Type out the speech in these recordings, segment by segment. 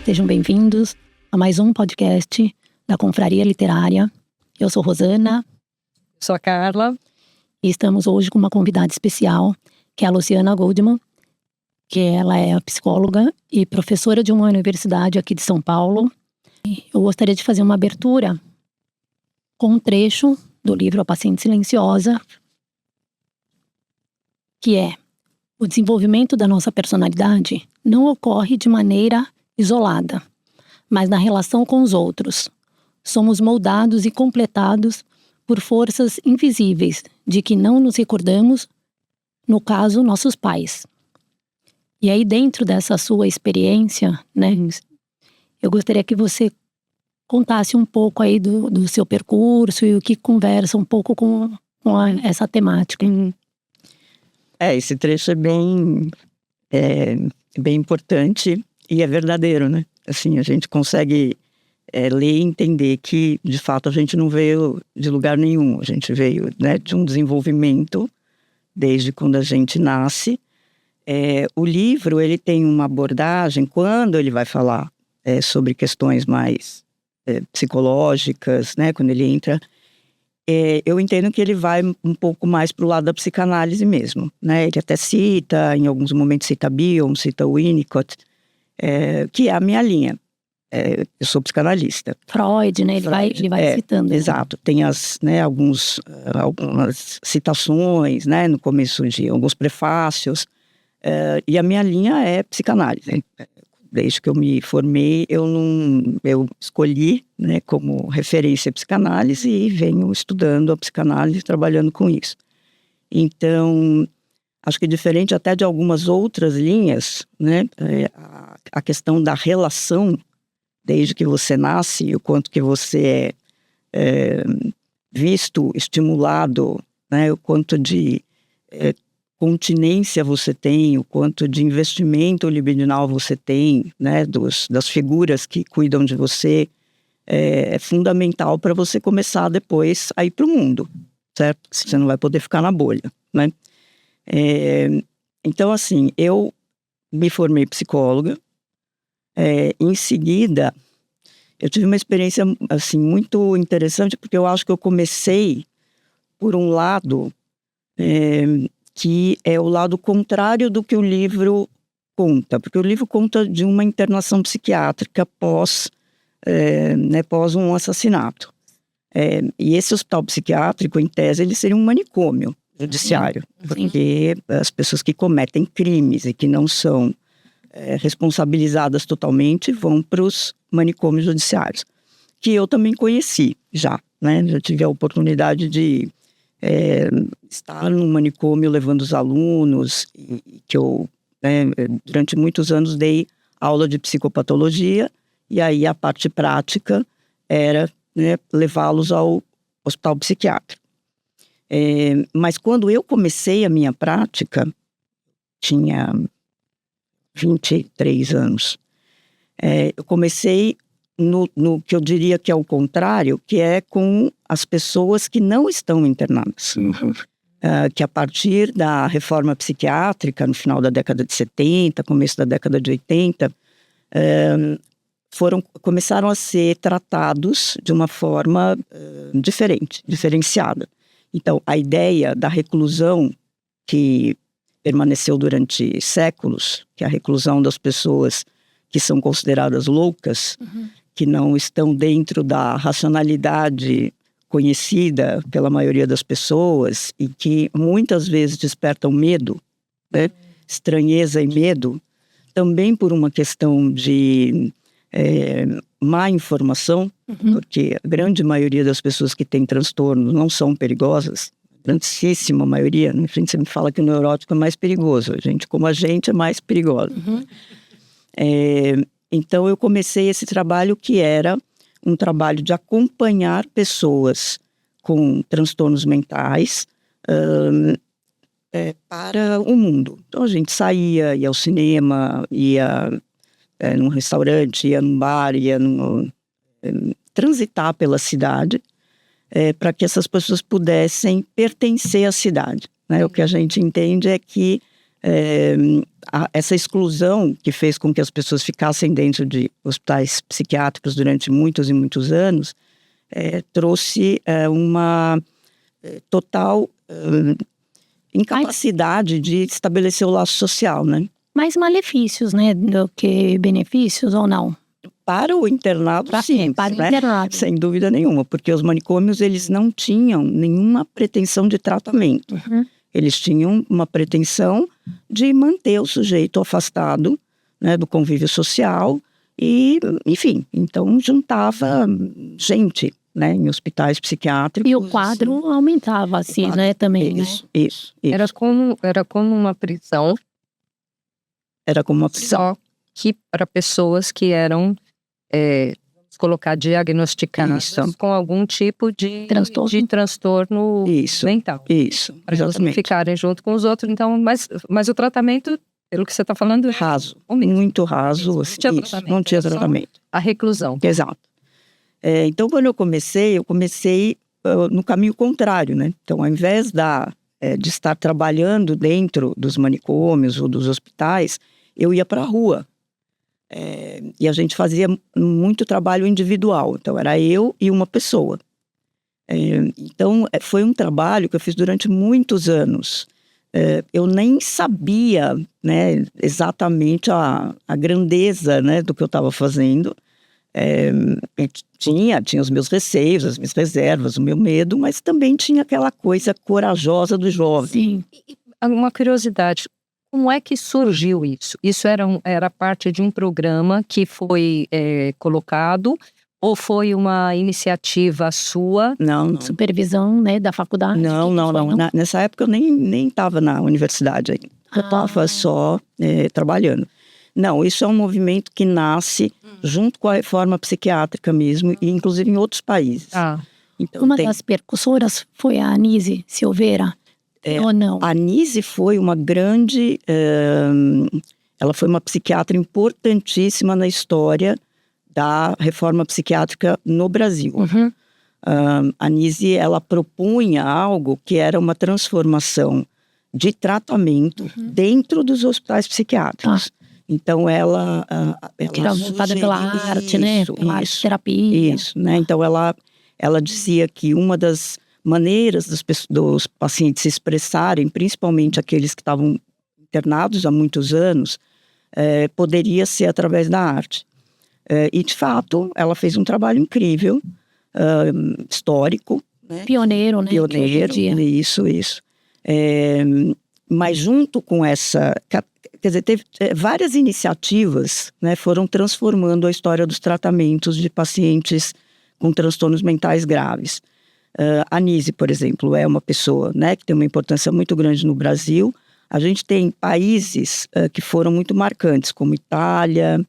Sejam bem-vindos a mais um podcast da Confraria Literária. Eu sou Rosana. Sou a Carla. E estamos hoje com uma convidada especial, que é a Luciana Goldman, que ela é psicóloga e professora de uma universidade aqui de São Paulo. Eu gostaria de fazer uma abertura com um trecho do livro A Paciente Silenciosa, que é: o desenvolvimento da nossa personalidade não ocorre de maneira isolada, mas na relação com os outros. Somos moldados e completados por forças invisíveis de que não nos recordamos, no caso, nossos pais. E aí, dentro dessa sua experiência, né, eu gostaria que você contasse um pouco aí do seu percurso e o que conversa um pouco com essa temática. Esse trecho é bem importante e é verdadeiro, né? Assim, a gente consegue ler e entender que, de fato, a gente não veio de lugar nenhum. A gente veio, né, de um desenvolvimento desde quando a gente nasce. O livro, ele tem uma abordagem, quando ele vai falar sobre questões mais psicológicas, né? Quando ele entra, eu entendo que ele vai um pouco mais para o lado da psicanálise mesmo, né? Ele até cita, em alguns momentos cita Bion, cita Winnicott, que é a minha linha. Eu sou psicanalista. Freud, né? Ele vai citando. Exato. Tem algumas citações, né? No começo de alguns prefácios. E a minha linha é psicanálise. Desde que eu me formei, eu escolhi, né, como referência a psicanálise e venho estudando a psicanálise, trabalhando com isso. Então, acho que diferente até de algumas outras linhas, né, a questão da relação, desde que você nasce, o quanto que você é visto, estimulado, né, o quanto de continência você tem, o quanto de investimento libidinal você tem, né, das figuras que cuidam de você, é fundamental para você começar depois a ir para o mundo, certo? Você não vai poder ficar na bolha, né? Então, assim, eu me formei psicóloga. Em seguida, eu tive uma experiência, assim, muito interessante, porque eu acho que eu comecei por um lado que é o lado contrário do que o livro conta, porque o livro conta de uma internação psiquiátrica pós um assassinato. E esse hospital psiquiátrico, em tese, ele seria um manicômio judiciário, porque as pessoas que cometem crimes e que não são responsabilizadas totalmente vão para os manicômios judiciários, que eu também conheci já, né? Já tive a oportunidade de estar num manicômio levando os alunos, e que eu, durante muitos anos, dei aula de psicopatologia, e aí a parte prática era, né, levá-los ao hospital psiquiátrico. Mas quando eu comecei a minha prática, tinha 23 anos, eu comecei no que eu diria que é o contrário, que é com as pessoas que não estão internadas. Que a partir da reforma psiquiátrica, no final da década de 70, começo da década de 80, começaram a ser tratados de uma forma diferenciada. Então, a ideia da reclusão, que permaneceu durante séculos, que é a reclusão das pessoas que são consideradas loucas, que não estão dentro da racionalidade conhecida pela maioria das pessoas e que muitas vezes despertam medo, né? Estranheza e medo, também por uma questão de má informação, porque a grande maioria das pessoas que têm transtornos não são perigosas, grandíssima maioria, né? A gente sempre fala que o neurótico é mais perigoso, como a gente é mais perigosa. Então eu comecei esse trabalho, que era um trabalho de acompanhar pessoas com transtornos mentais para o mundo. Então a gente saía, ia ao cinema, ia num restaurante, ia num bar, ia transitar pela cidade, para que essas pessoas pudessem pertencer à cidade, né? O que a gente entende é que essa exclusão que fez com que as pessoas ficassem dentro de hospitais psiquiátricos durante muitos e muitos anos, trouxe uma total incapacidade de estabelecer o laço social, né? Mais malefícios, né, do que benefícios, ou não? Para o internado, sim, para o né? internado. Sem dúvida nenhuma, porque os manicômios, eles não tinham nenhuma pretensão de tratamento. Eles tinham uma pretensão de manter o sujeito afastado, né, do convívio social e, enfim, então juntava gente, né, em hospitais psiquiátricos. E o quadro aumentava, assim, quadro, né, também, Isso. Era como uma prisão. Era como uma prisão. Só que para pessoas que eram, vamos colocar, diagnosticadas com algum tipo de transtorno mental. Isso, para não ficarem junto com os outros. Então, mas o tratamento, pelo que você está falando, é raso, muito raso. Assim, não tinha tratamento. A reclusão. Exato. Então, quando eu comecei no caminho contrário, né? Então, ao invés de estar trabalhando dentro dos manicômios ou dos hospitais, eu ia para a rua. E a gente fazia muito trabalho individual. Então, era eu e uma pessoa. Então, foi um trabalho que eu fiz durante muitos anos. Eu nem sabia, né, exatamente a grandeza, né, do que eu estava fazendo. Tinha os meus receios, as minhas reservas, o meu medo, mas também tinha aquela coisa corajosa do jovem. Sim. Uma curiosidade, como é que surgiu isso? Isso era parte de um programa que foi colocado, ou foi uma iniciativa sua? Não. Supervisão, né, da faculdade? Não. Nessa época eu nem estava na universidade ainda. Eu estava só trabalhando. Não, isso é um movimento que nasce junto com a reforma psiquiátrica mesmo, e inclusive em outros países. Então, uma das percussoras foi a Anísia Silveira, ou não? A Anísia foi uma grande... ela foi uma psiquiatra importantíssima na história da reforma psiquiátrica no Brasil. A Anísia, ela propunha algo que era uma transformação de tratamento dentro dos hospitais psiquiátricos. Então, ela era voltada pela arte, né? Pela arte terapia. Isso, né? Então, ela dizia que uma das maneiras dos pacientes se expressarem, principalmente aqueles que estavam internados há muitos anos, poderia ser através da arte. E, de fato, ela fez um trabalho incrível, histórico. Né? Pioneiro, né? Pioneiro, isso. Mas junto com essa... Quer dizer, teve várias iniciativas, né, foram transformando a história dos tratamentos de pacientes com transtornos mentais graves. A Anísia, por exemplo, é uma pessoa, né, que tem uma importância muito grande no Brasil. A gente tem países que foram muito marcantes, como Itália,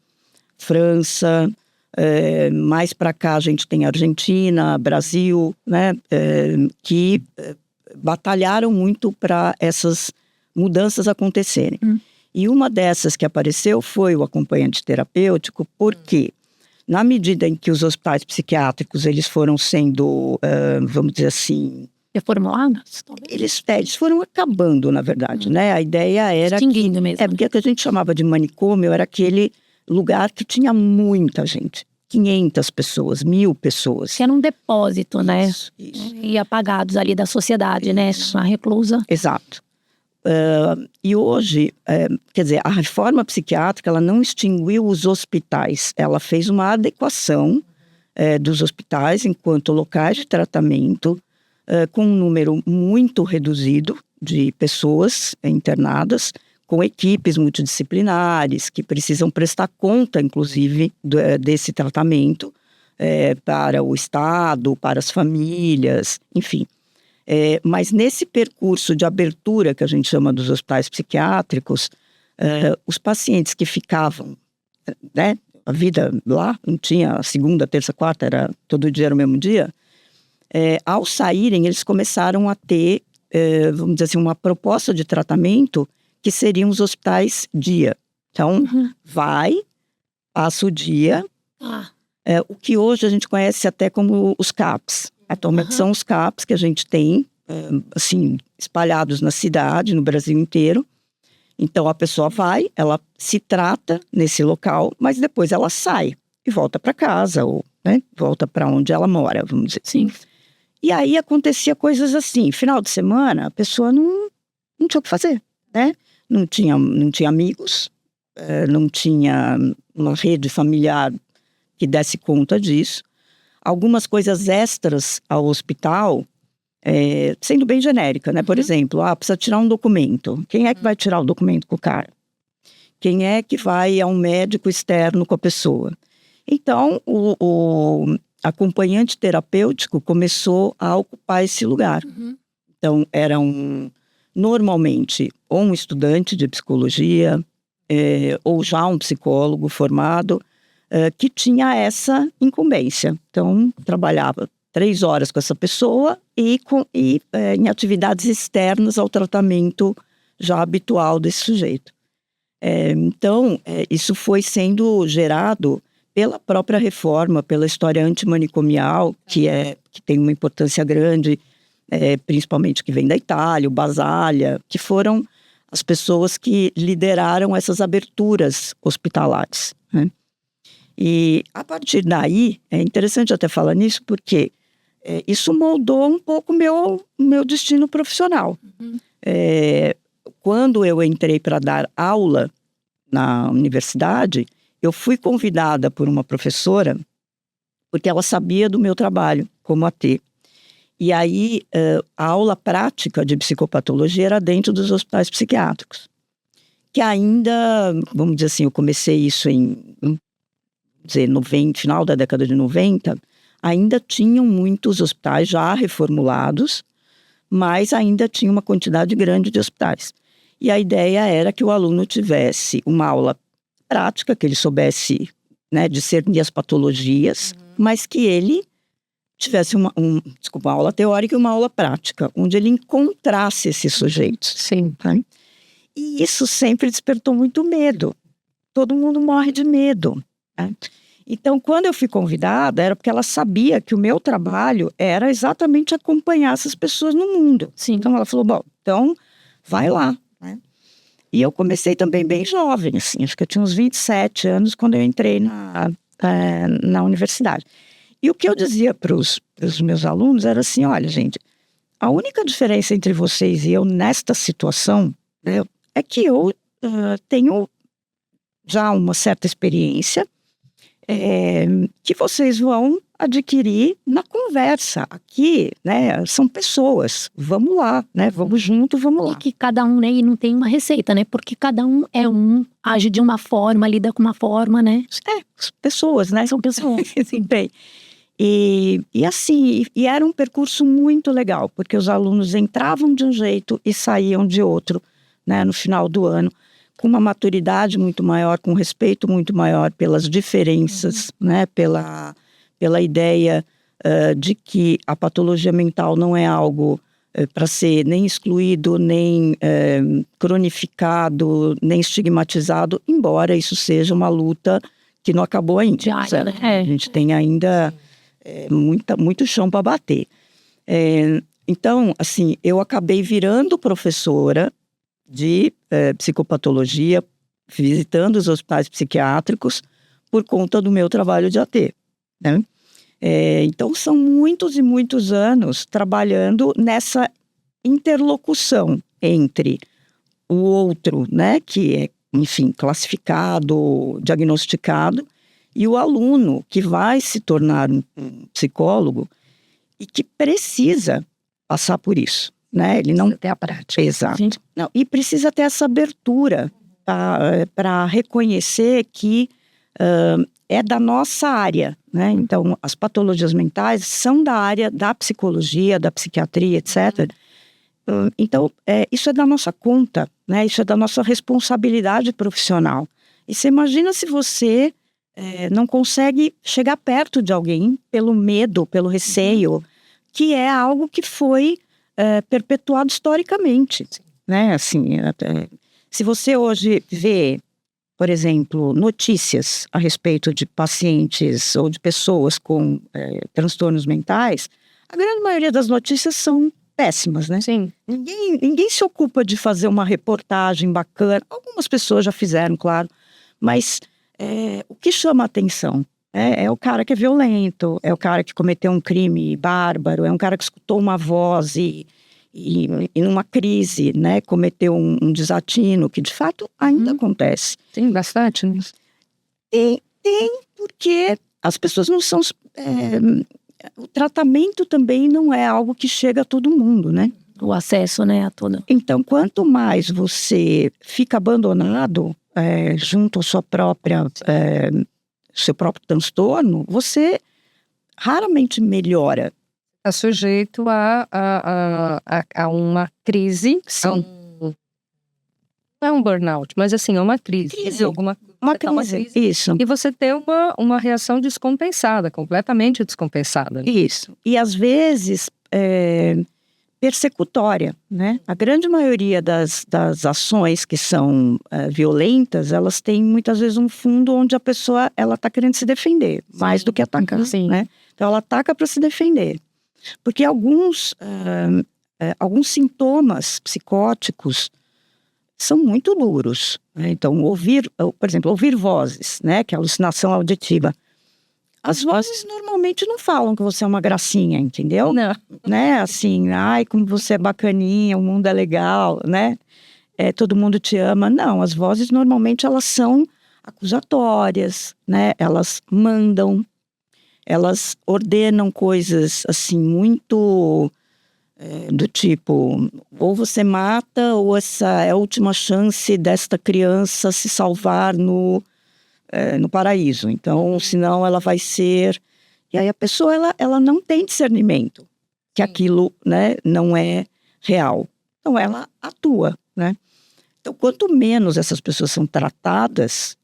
França, mais para cá a gente tem Argentina, Brasil, né, que batalharam muito para essas mudanças acontecerem. E uma dessas que apareceu foi o acompanhante terapêutico, porque na medida em que os hospitais psiquiátricos eles foram sendo, vamos dizer assim... reformulados? Eles foram acabando, na verdade, né? A ideia era... Extinguindo mesmo. Porque o que a gente chamava de manicômio era aquele lugar que tinha muita gente. 500 pessoas, 1000 pessoas. Que era um depósito, né? Isso. E apagados ali da sociedade, né? A reclusa. Exato. E hoje, quer dizer, a reforma psiquiátrica, ela não extinguiu os hospitais, ela fez uma adequação dos hospitais enquanto locais de tratamento, com um número muito reduzido de pessoas internadas, com equipes multidisciplinares que precisam prestar conta, inclusive, desse tratamento para o Estado, para as famílias, enfim. Mas nesse percurso de abertura que a gente chama dos hospitais psiquiátricos, os pacientes que ficavam, né, a vida lá, não tinha segunda, terça, quarta, todo dia era o mesmo dia, ao saírem eles começaram a ter, vamos dizer assim, uma proposta de tratamento que seriam os hospitais dia. Então, passa o dia, o que hoje a gente conhece até como os CAPs. Atualmente são os CAPs que a gente tem, assim, espalhados na cidade, no Brasil inteiro. Então a pessoa vai, ela se trata nesse local, mas depois ela sai e volta para casa, ou né, volta para onde ela mora, vamos dizer. Sim. E aí acontecia coisas assim, final de semana a pessoa não tinha o que fazer, né? Não tinha amigos, não tinha uma rede familiar que desse conta disso. Algumas coisas extras ao hospital, sendo bem genérica, né? Por exemplo, precisa tirar um documento. Quem é que vai tirar o documento com o cara? Quem é que vai a um médico externo com a pessoa? Então, o acompanhante terapêutico começou a ocupar esse lugar. Então, era normalmente ou um estudante de psicologia, ou já um psicólogo formado, que tinha essa incumbência. Então, trabalhava 3 horas com essa pessoa e em atividades externas ao tratamento já habitual desse sujeito. Então, isso foi sendo gerado pela própria reforma, pela história antimanicomial, que tem uma importância grande, principalmente que vem da Itália, o Basaglia, que foram as pessoas que lideraram essas aberturas hospitalares, né? E a partir daí, é interessante até falar nisso, porque isso moldou um pouco meu destino profissional. Quando eu entrei para dar aula na universidade, eu fui convidada por uma professora, porque ela sabia do meu trabalho como AT. E aí, a aula prática de psicopatologia era dentro dos hospitais psiquiátricos. Que ainda, vamos dizer assim, eu comecei isso final da década de 90, ainda tinham muitos hospitais já reformulados, mas ainda tinha uma quantidade grande de hospitais. E a ideia era que o aluno tivesse uma aula prática, que ele soubesse, né, discernir as patologias, mas que ele tivesse uma aula teórica e uma aula prática, onde ele encontrasse esses sujeitos. Sim. Tá? E isso sempre despertou muito medo. Todo mundo morre de medo. Né? Então, quando eu fui convidada, era porque ela sabia que o meu trabalho era exatamente acompanhar essas pessoas no mundo. Sim. Então, ela falou, bom, então vai lá. Né? E eu comecei também bem jovem, assim, acho que eu tinha uns 27 anos quando eu entrei na universidade. E o que eu dizia para os meus alunos era assim, olha, gente, a única diferença entre vocês e eu nesta situação, né, é que eu tenho já uma certa experiência que vocês vão adquirir na conversa. Aqui, né, são pessoas, vamos lá, né, vamos junto, vamos lá. E que cada um, né, e não tem uma receita, né, porque cada um age de uma forma, lida com uma forma, né. Pessoas, né. São pessoas. Sim, bem. E assim, era um percurso muito legal, porque os alunos entravam de um jeito e saíam de outro, né, no final do ano, com uma maturidade muito maior, com respeito muito maior pelas diferenças, né, pela ideia de que a patologia mental não é algo para ser nem excluído, nem cronificado, nem estigmatizado, embora isso seja uma luta que não acabou ainda. Diária, né? A gente tem ainda muito chão para bater. Então, assim, eu acabei virando professora de psicopatologia, visitando os hospitais psiquiátricos por conta do meu trabalho de AT, né? Então, são muitos e muitos anos trabalhando nessa interlocução entre o outro, né, que é, enfim, classificado, diagnosticado, e o aluno que vai se tornar um psicólogo e que precisa passar por isso, né? Ele não tem a prática. Exato. Não, e precisa ter essa abertura para reconhecer que é da nossa área, né? Então, as patologias mentais são da área da psicologia, da psiquiatria, etc. Então, isso é da nossa conta, né? Isso é da nossa responsabilidade profissional. E você imagina se você não consegue chegar perto de alguém pelo medo, pelo receio, que é algo que foi perpetuado historicamente, né? Assim, se você hoje vê, por exemplo, notícias a respeito de pacientes ou de pessoas com transtornos mentais, a grande maioria das notícias são péssimas, né? Sim. Ninguém se ocupa de fazer uma reportagem bacana. Algumas pessoas já fizeram, claro. Mas o que chama a atenção é o cara que é violento, é o cara que cometeu um crime bárbaro, é um cara que escutou uma voz e numa crise, né, cometeu um desatino, que de fato ainda acontece. Tem bastante, né? Tem, porque as pessoas não são... o tratamento também não é algo que chega a todo mundo, né? O acesso, né, a tudo. Então, quanto mais você fica abandonado junto ao seu próprio transtorno, você raramente melhora. Está sujeito a uma crise. Sim. Não é um burnout, mas assim, é uma crise. Crise. Uma crise. Isso. E você tem uma reação descompensada, completamente descompensada. Isso. E às vezes persecutória, né? A grande maioria das ações que são violentas, elas têm muitas vezes um fundo onde a pessoa ela está querendo se defender, mais do que atacar, né? Então ela ataca para se defender. Porque alguns sintomas psicóticos são muito duros, né? Então, por exemplo, ouvir vozes, né? Que é a alucinação auditiva. As vozes normalmente não falam que você é uma gracinha, entendeu? Não. Né? Assim, ai, como você é bacaninha, o mundo é legal, né? Todo mundo te ama. Não, as vozes normalmente elas são acusatórias, né? Elas mandam, elas ordenam coisas assim muito do tipo, ou você mata ou essa é a última chance desta criança se salvar no paraíso. Então, senão ela vai ser... E aí a pessoa, ela não tem discernimento que aquilo, né, não é real. Então, ela atua, né? Então, quanto menos essas pessoas são tratadas,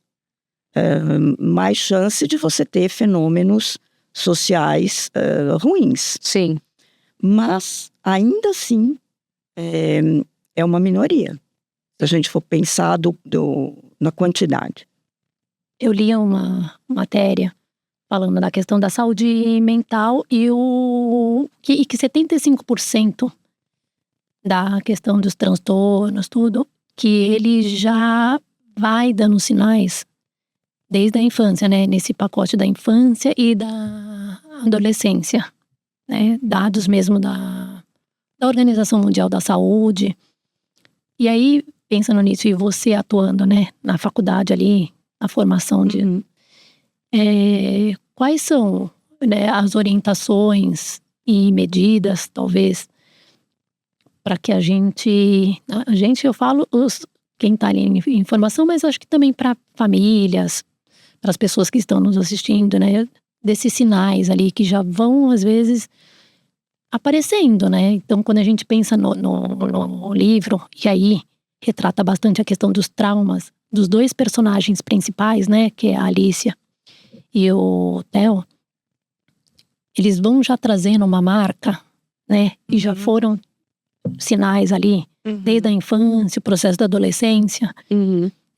mais chance de você ter fenômenos sociais ruins. Sim. Mas, ainda assim, é uma minoria. Se a gente for pensar na quantidade. Eu li uma matéria falando da questão da saúde mental e que 75% da questão dos transtornos, tudo, que ele já vai dando sinais desde a infância, né? Nesse pacote da infância e da adolescência, né? Dados mesmo da Organização Mundial da Saúde. E aí, pensando nisso, e você atuando, né? Na faculdade ali, a formação de... quais são, né, as orientações e medidas, talvez, para que eu falo quem está ali em formação, mas acho que também para famílias, para as pessoas que estão nos assistindo, né, desses sinais ali que já vão, às vezes, aparecendo, né? Então, quando a gente pensa no livro, e aí retrata bastante a questão dos traumas, dos dois personagens principais, né, que é a Alicia e o Theo, eles vão já trazendo uma marca, né, e já foram sinais ali, desde a infância, o processo da adolescência,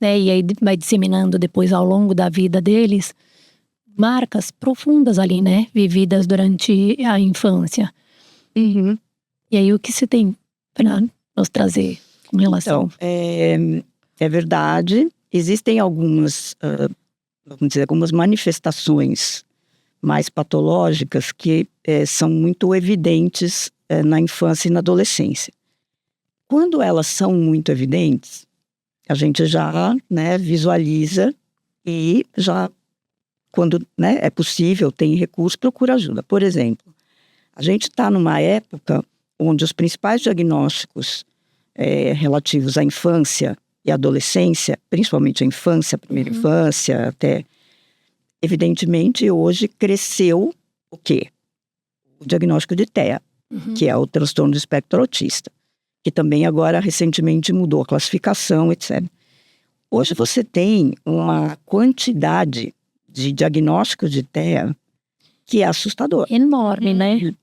né, e aí vai disseminando depois ao longo da vida deles, marcas profundas ali, né, vividas durante a infância. E aí o que você tem para nos trazer com relação? Então, é verdade, existem algumas manifestações mais patológicas que são muito evidentes na infância e na adolescência. Quando elas são muito evidentes, a gente já, né, visualiza e já, quando, né, é possível, tem recurso, procura ajuda. Por exemplo, a gente está numa época onde os principais diagnósticos relativos à infância e adolescência, principalmente a infância, a primeira infância, até, evidentemente, hoje cresceu o quê? O diagnóstico de TEA, que é o transtorno do espectro autista, que também agora, recentemente, mudou a classificação, etc. Hoje você tem uma quantidade de diagnósticos de TEA que é assustador. Enorme, né?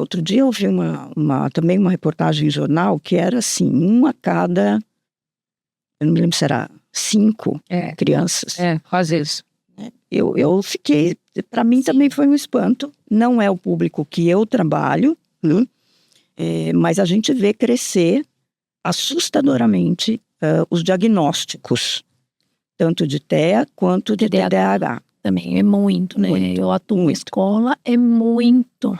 Outro dia eu vi também uma reportagem em jornal que era assim, 1 a cada... Eu não me lembro se era 5 crianças. Quase isso. Eu fiquei... Para mim também foi um espanto. Não é o público que eu trabalho. Mas a gente vê crescer assustadoramente os diagnósticos, tanto de TEA quanto de TDAH. Também é muito, né? Muito, Eu atuo muito. na escola, é muito.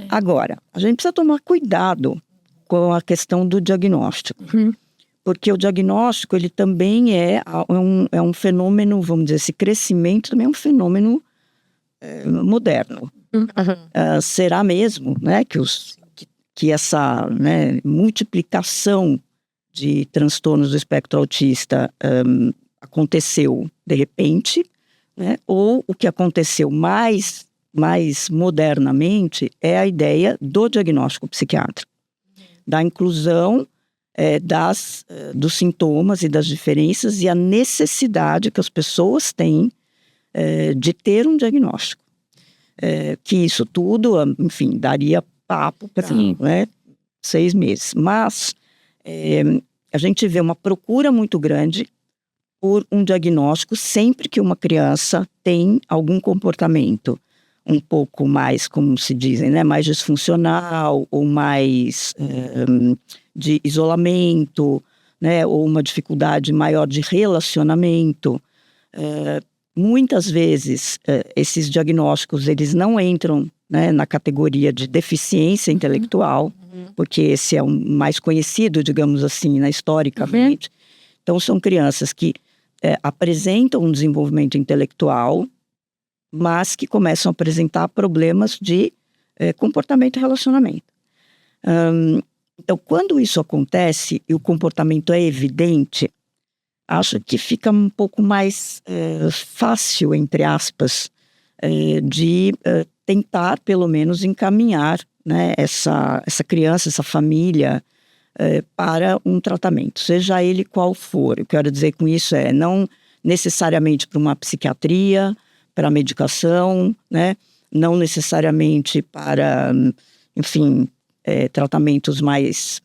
Agora, a gente precisa tomar cuidado com a questão do diagnóstico. Porque o diagnóstico, ele também é um fenômeno, vamos dizer, esse crescimento também é um fenômeno moderno. Será mesmo, né, que essa, né, multiplicação de transtornos do espectro autista aconteceu de repente, né, ou o que aconteceu mais modernamente é a ideia do diagnóstico psiquiátrico, da inclusão dos sintomas e das diferenças e a necessidade que as pessoas têm de ter um diagnóstico. Que isso tudo, enfim, daria papo para 6 meses. Mas a gente vê uma procura muito grande por um diagnóstico sempre que uma criança tem algum comportamento um pouco mais, como se dizem, né, mais disfuncional ou mais de isolamento, né, ou uma dificuldade maior de relacionamento. Muitas vezes esses diagnósticos eles não entram, né, na categoria de deficiência intelectual, porque esse é o mais conhecido, digamos assim, né, historicamente. Então são crianças que apresentam um desenvolvimento intelectual, mas que começam a apresentar problemas de comportamento e relacionamento. Então, quando isso acontece e o comportamento é evidente, acho que fica um pouco mais fácil, entre aspas, de tentar, pelo menos, encaminhar, né, essa criança, essa família, para um tratamento, seja ele qual for. Eu quero dizer com isso não necessariamente para uma psiquiatria, para medicação, né? Não necessariamente para, enfim, tratamentos mais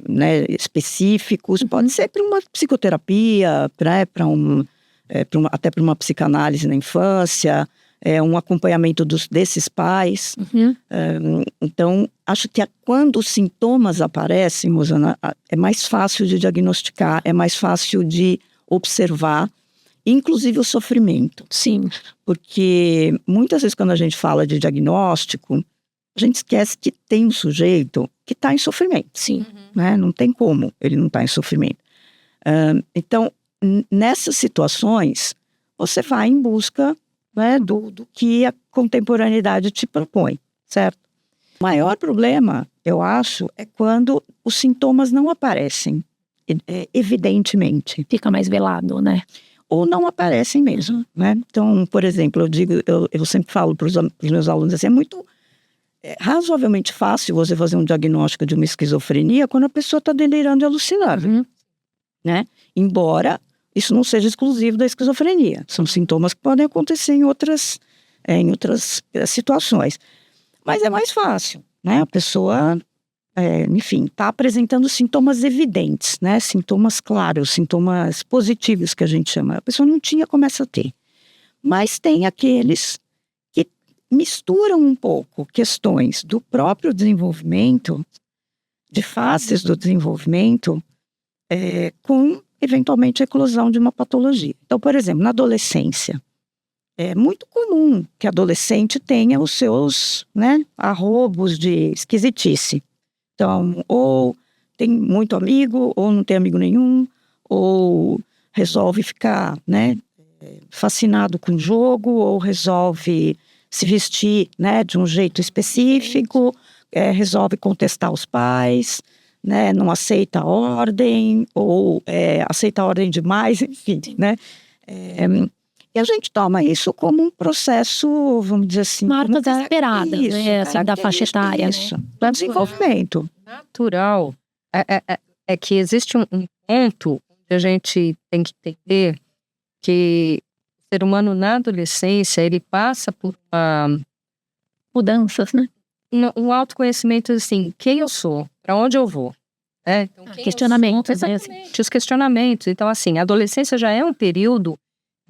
né, específicos. Pode ser para uma psicoterapia, até para uma psicanálise na infância, um acompanhamento desses pais. Então, acho que quando os sintomas aparecem, Mosana, é mais fácil de diagnosticar, é mais fácil de observar, inclusive o sofrimento. Sim. Porque muitas vezes quando a gente fala de diagnóstico, a gente esquece que tem um sujeito que está em sofrimento. Sim. Né? Não tem como ele não estar em sofrimento. Então, nessas situações, você vai em busca, né, do que a contemporaneidade te propõe, certo? O maior problema, eu acho, é quando os sintomas não aparecem, evidentemente. Fica mais velado, né? Ou não aparecem mesmo, né? Então, por exemplo, eu sempre falo para os meus alunos assim, é razoavelmente fácil você fazer um diagnóstico de uma esquizofrenia quando a pessoa está delirando e alucinando, né? Embora isso não seja exclusivo da esquizofrenia. São sintomas que podem acontecer em outras situações. Mas é mais fácil, né? A pessoa, enfim, está apresentando sintomas evidentes, né? Sintomas claros, sintomas positivos que a gente chama. A pessoa não tinha, começa a ter. Mas tem aqueles que misturam um pouco questões do próprio desenvolvimento, de fases do desenvolvimento, com, eventualmente, a eclosão de uma patologia. Então, por exemplo, na adolescência, é muito comum que adolescente tenha os seus, né, arrobos de esquisitice. Então, ou tem muito amigo, ou não tem amigo nenhum, ou resolve ficar, né, fascinado com o jogo, ou resolve se vestir, né, de um jeito específico, resolve contestar os pais, né, não aceita a ordem, ou aceita a ordem demais, enfim, né. E a gente toma isso como um processo, vamos dizer assim... Marcas esperadas, né, assim, da faixa etária, isso, do desenvolvimento. Natural. É que existe um ponto que a gente tem que entender que o ser humano na adolescência, ele passa por mudanças, né? Um autoconhecimento assim, quem eu sou, para onde eu vou. Então, questionamentos, exatamente, os questionamentos. Então, assim, a adolescência já é um período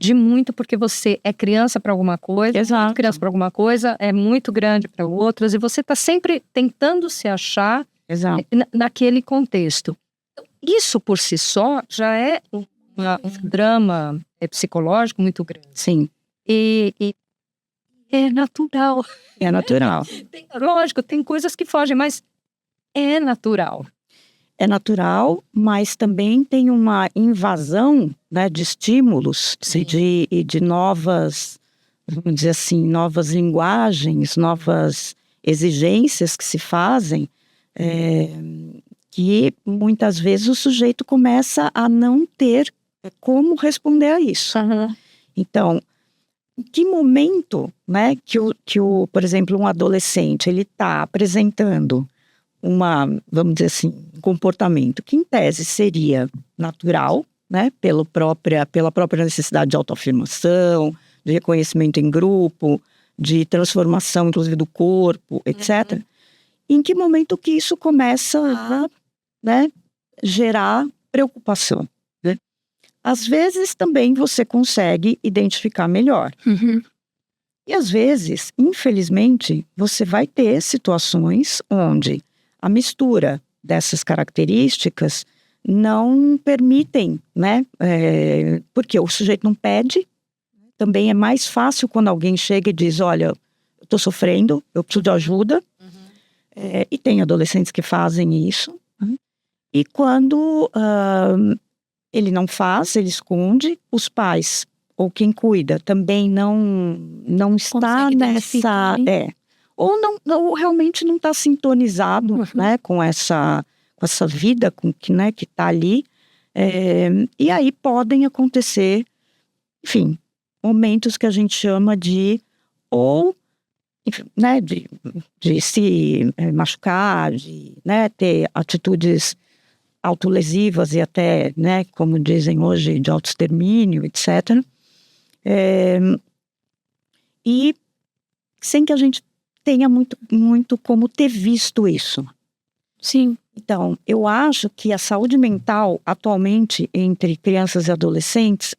de muito, porque você é criança para alguma coisa, Exato. muito criança para alguma coisa, é muito grande para outras, e você está sempre tentando se achar Exato. naquele contexto. Isso por si só já é um drama psicológico muito grande. Sim, E é natural. é natural. Lógico, tem coisas que fogem, mas é natural. É natural, mas também tem uma invasão, né, de estímulos e de novas, vamos dizer assim, novas linguagens, novas exigências que se fazem, que muitas vezes o sujeito começa a não ter como responder a isso. Então, em que momento, né, por exemplo, um adolescente, ele está apresentando vamos dizer assim, um comportamento que em tese seria natural, né, pela própria necessidade de autoafirmação, de reconhecimento em grupo, de transformação, inclusive, do corpo, etc. Em que momento que isso começa a, né, gerar preocupação? Né? Às vezes também você consegue identificar melhor. E às vezes, infelizmente, você vai ter situações onde a mistura dessas características não permitem, né? Porque o sujeito não pede. Também é mais fácil quando alguém chega e diz, olha, eu estou sofrendo, eu preciso de ajuda. E tem adolescentes que fazem isso. E quando ele não faz, ele esconde, os pais ou quem cuida também não está nessa... Ou realmente não está sintonizado, né, com essa vida né, que está ali. E aí podem acontecer, enfim, momentos que a gente chama de né, de se machucar, de, né, ter atitudes autolesivas e até, né, como dizem hoje, de autoextermínio, etc. E sem que a gente tenha muito como ter visto isso. Sim. Então, eu acho que a saúde mental, atualmente, entre crianças e adolescentes,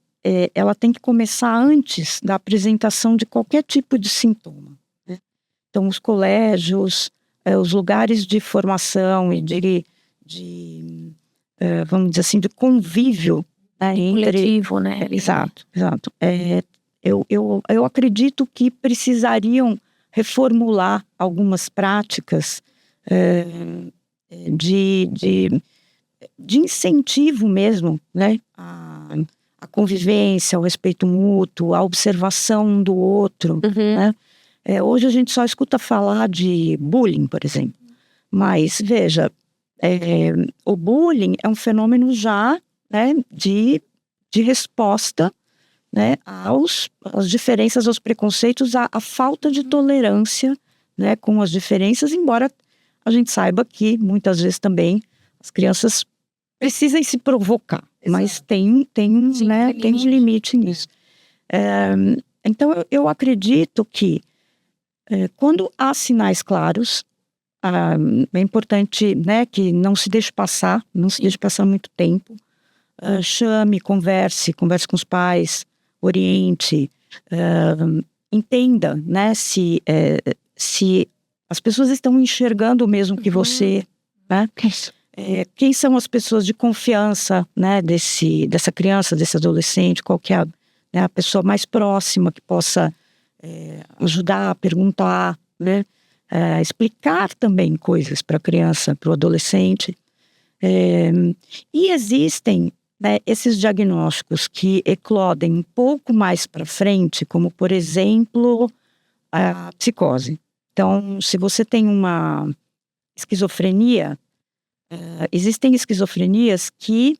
ela tem que começar antes da apresentação de qualquer tipo de sintoma. Né? Então, os colégios, os lugares de formação e vamos dizer assim, de convívio, né, Coletivo, né? Exato. Eu acredito que precisariam reformular algumas práticas de incentivo mesmo, né? A convivência, o respeito mútuo, a observação um do outro. Né? Hoje a gente só escuta falar de bullying, por exemplo. Mas, veja, o bullying é um fenômeno já, né, de resposta, né, às diferenças, aos preconceitos, à falta de tolerância, né, com as diferenças, embora a gente saiba que muitas vezes também as crianças precisam se provocar. Exato. Mas tem um limite nisso. Então eu acredito que quando há sinais claros, é importante, né, que não se deixe passar muito tempo. Chame, converse com os pais, oriente, entenda, né, se as pessoas estão enxergando o mesmo que você, né? Quem são as pessoas de confiança, né, dessa criança, desse adolescente, qual que é a pessoa mais próxima que possa ajudar, perguntar, né? Explicar também coisas para a criança, para o adolescente. E existem, né, esses diagnósticos que eclodem um pouco mais para frente, como, por exemplo, a psicose. Então, se você tem uma esquizofrenia, existem esquizofrenias que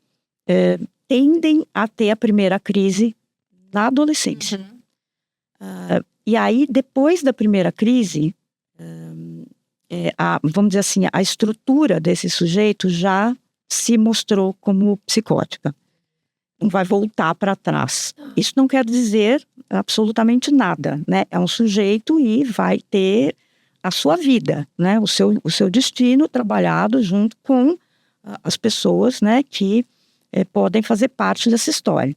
tendem a ter a primeira crise na adolescência. E aí, depois da primeira crise, vamos dizer assim, a estrutura desse sujeito já se mostrou como psicótica. Não vai voltar para trás. Isso não quer dizer absolutamente nada, né? É um sujeito e vai ter a sua vida, né? O seu destino trabalhado junto com as pessoas, né, que podem fazer parte dessa história.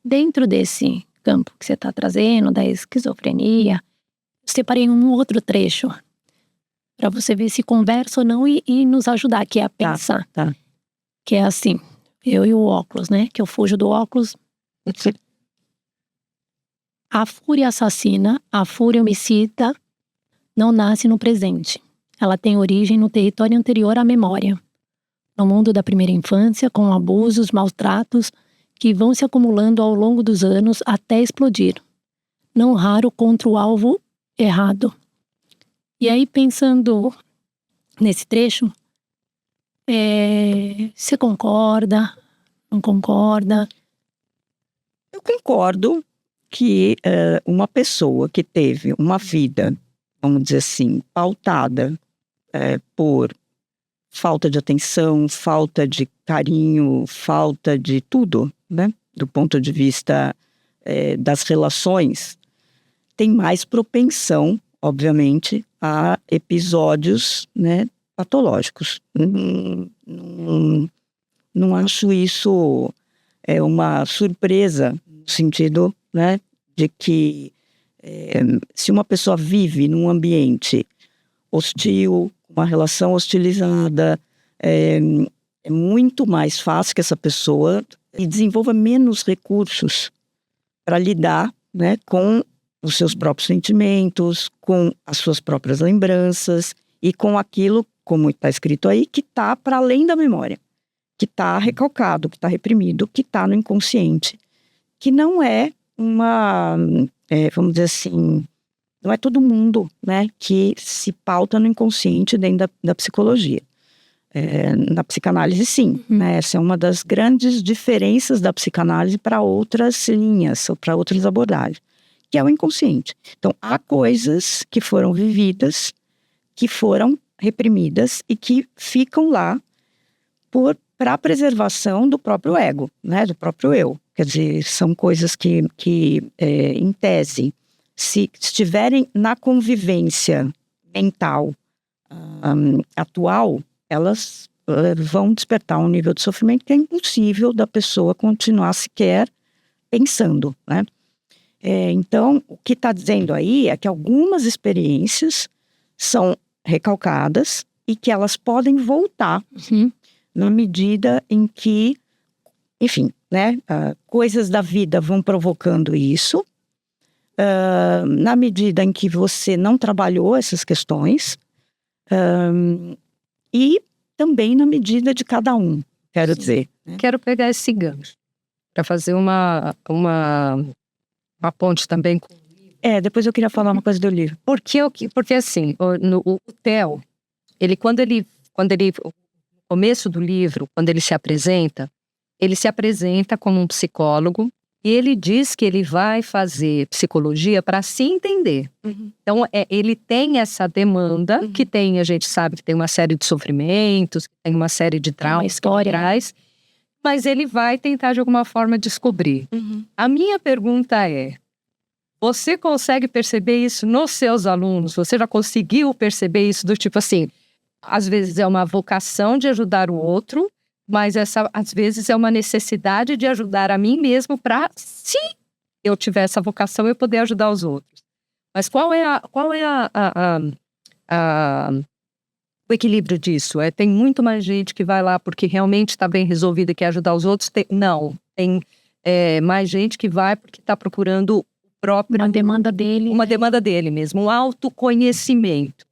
Dentro desse campo que você está trazendo, da esquizofrenia, separei um outro trecho para você ver se conversa ou não e nos ajudar aqui a pensar. Tá. Que é assim, eu e o óculos, né? Que eu fujo do óculos. A fúria assassina, a fúria homicida, não nasce no presente. Ela tem origem no território anterior à memória. No mundo da primeira infância, com abusos, maus tratos, que vão se acumulando ao longo dos anos até explodir. Não raro contra o alvo errado. E aí, pensando nesse trecho, você concorda? Não concorda? Eu concordo que uma pessoa que teve uma vida, vamos dizer assim, pautada por falta de atenção, falta de carinho, falta de tudo, né? Do ponto de vista das relações, tem mais propensão, obviamente, a episódios, né, patológicos. Não acho isso uma surpresa, no sentido, né, de que se uma pessoa vive num ambiente hostil, uma relação hostilizada, é muito mais fácil que essa pessoa desenvolva menos recursos para lidar, né, com os seus próprios sentimentos, com as suas próprias lembranças e com aquilo, como está escrito aí, que está para além da memória, que está recalcado, que está reprimido, que está no inconsciente, que não é vamos dizer assim, não é todo mundo, né, que se pauta no inconsciente dentro da psicologia. Na psicanálise, sim. Né, essa é uma das grandes diferenças da psicanálise para outras linhas, ou para outras abordagens, que é o inconsciente. Então, há coisas que foram vividas, que foram reprimidas e que ficam lá para a preservação do próprio ego, né, do próprio eu. Quer dizer, são coisas que em tese, se estiverem na convivência mental atual, elas vão despertar um nível de sofrimento que é impossível da pessoa continuar sequer pensando, né? Então, o que está dizendo aí é que algumas experiências são recalcadas e que elas podem voltar na medida em que, enfim, né, coisas da vida vão provocando isso, na medida em que você não trabalhou essas questões, e também na medida de cada um, quero dizer. Né? Quero pegar esse gancho para fazer uma ponte também com... Depois eu queria falar uma coisa do livro. Porque assim, o Theo, no começo do livro, quando ele se apresenta como um psicólogo e ele diz que ele vai fazer psicologia para se entender. Então, ele tem essa demanda que tem, a gente sabe que tem uma série de sofrimentos, tem uma série de traumas que ele traz, mas ele vai tentar de alguma forma descobrir. A minha pergunta é, você consegue perceber isso nos seus alunos? Você já conseguiu perceber isso do tipo assim, às vezes é uma vocação de ajudar o outro, mas às vezes é uma necessidade de ajudar a mim mesmo para, se eu tiver essa vocação, eu poder ajudar os outros. Mas qual é o equilíbrio disso? Tem muito mais gente que vai lá porque realmente está bem resolvido e quer ajudar os outros? Tem mais gente que vai porque está procurando uma demanda dele mesmo, um autoconhecimento.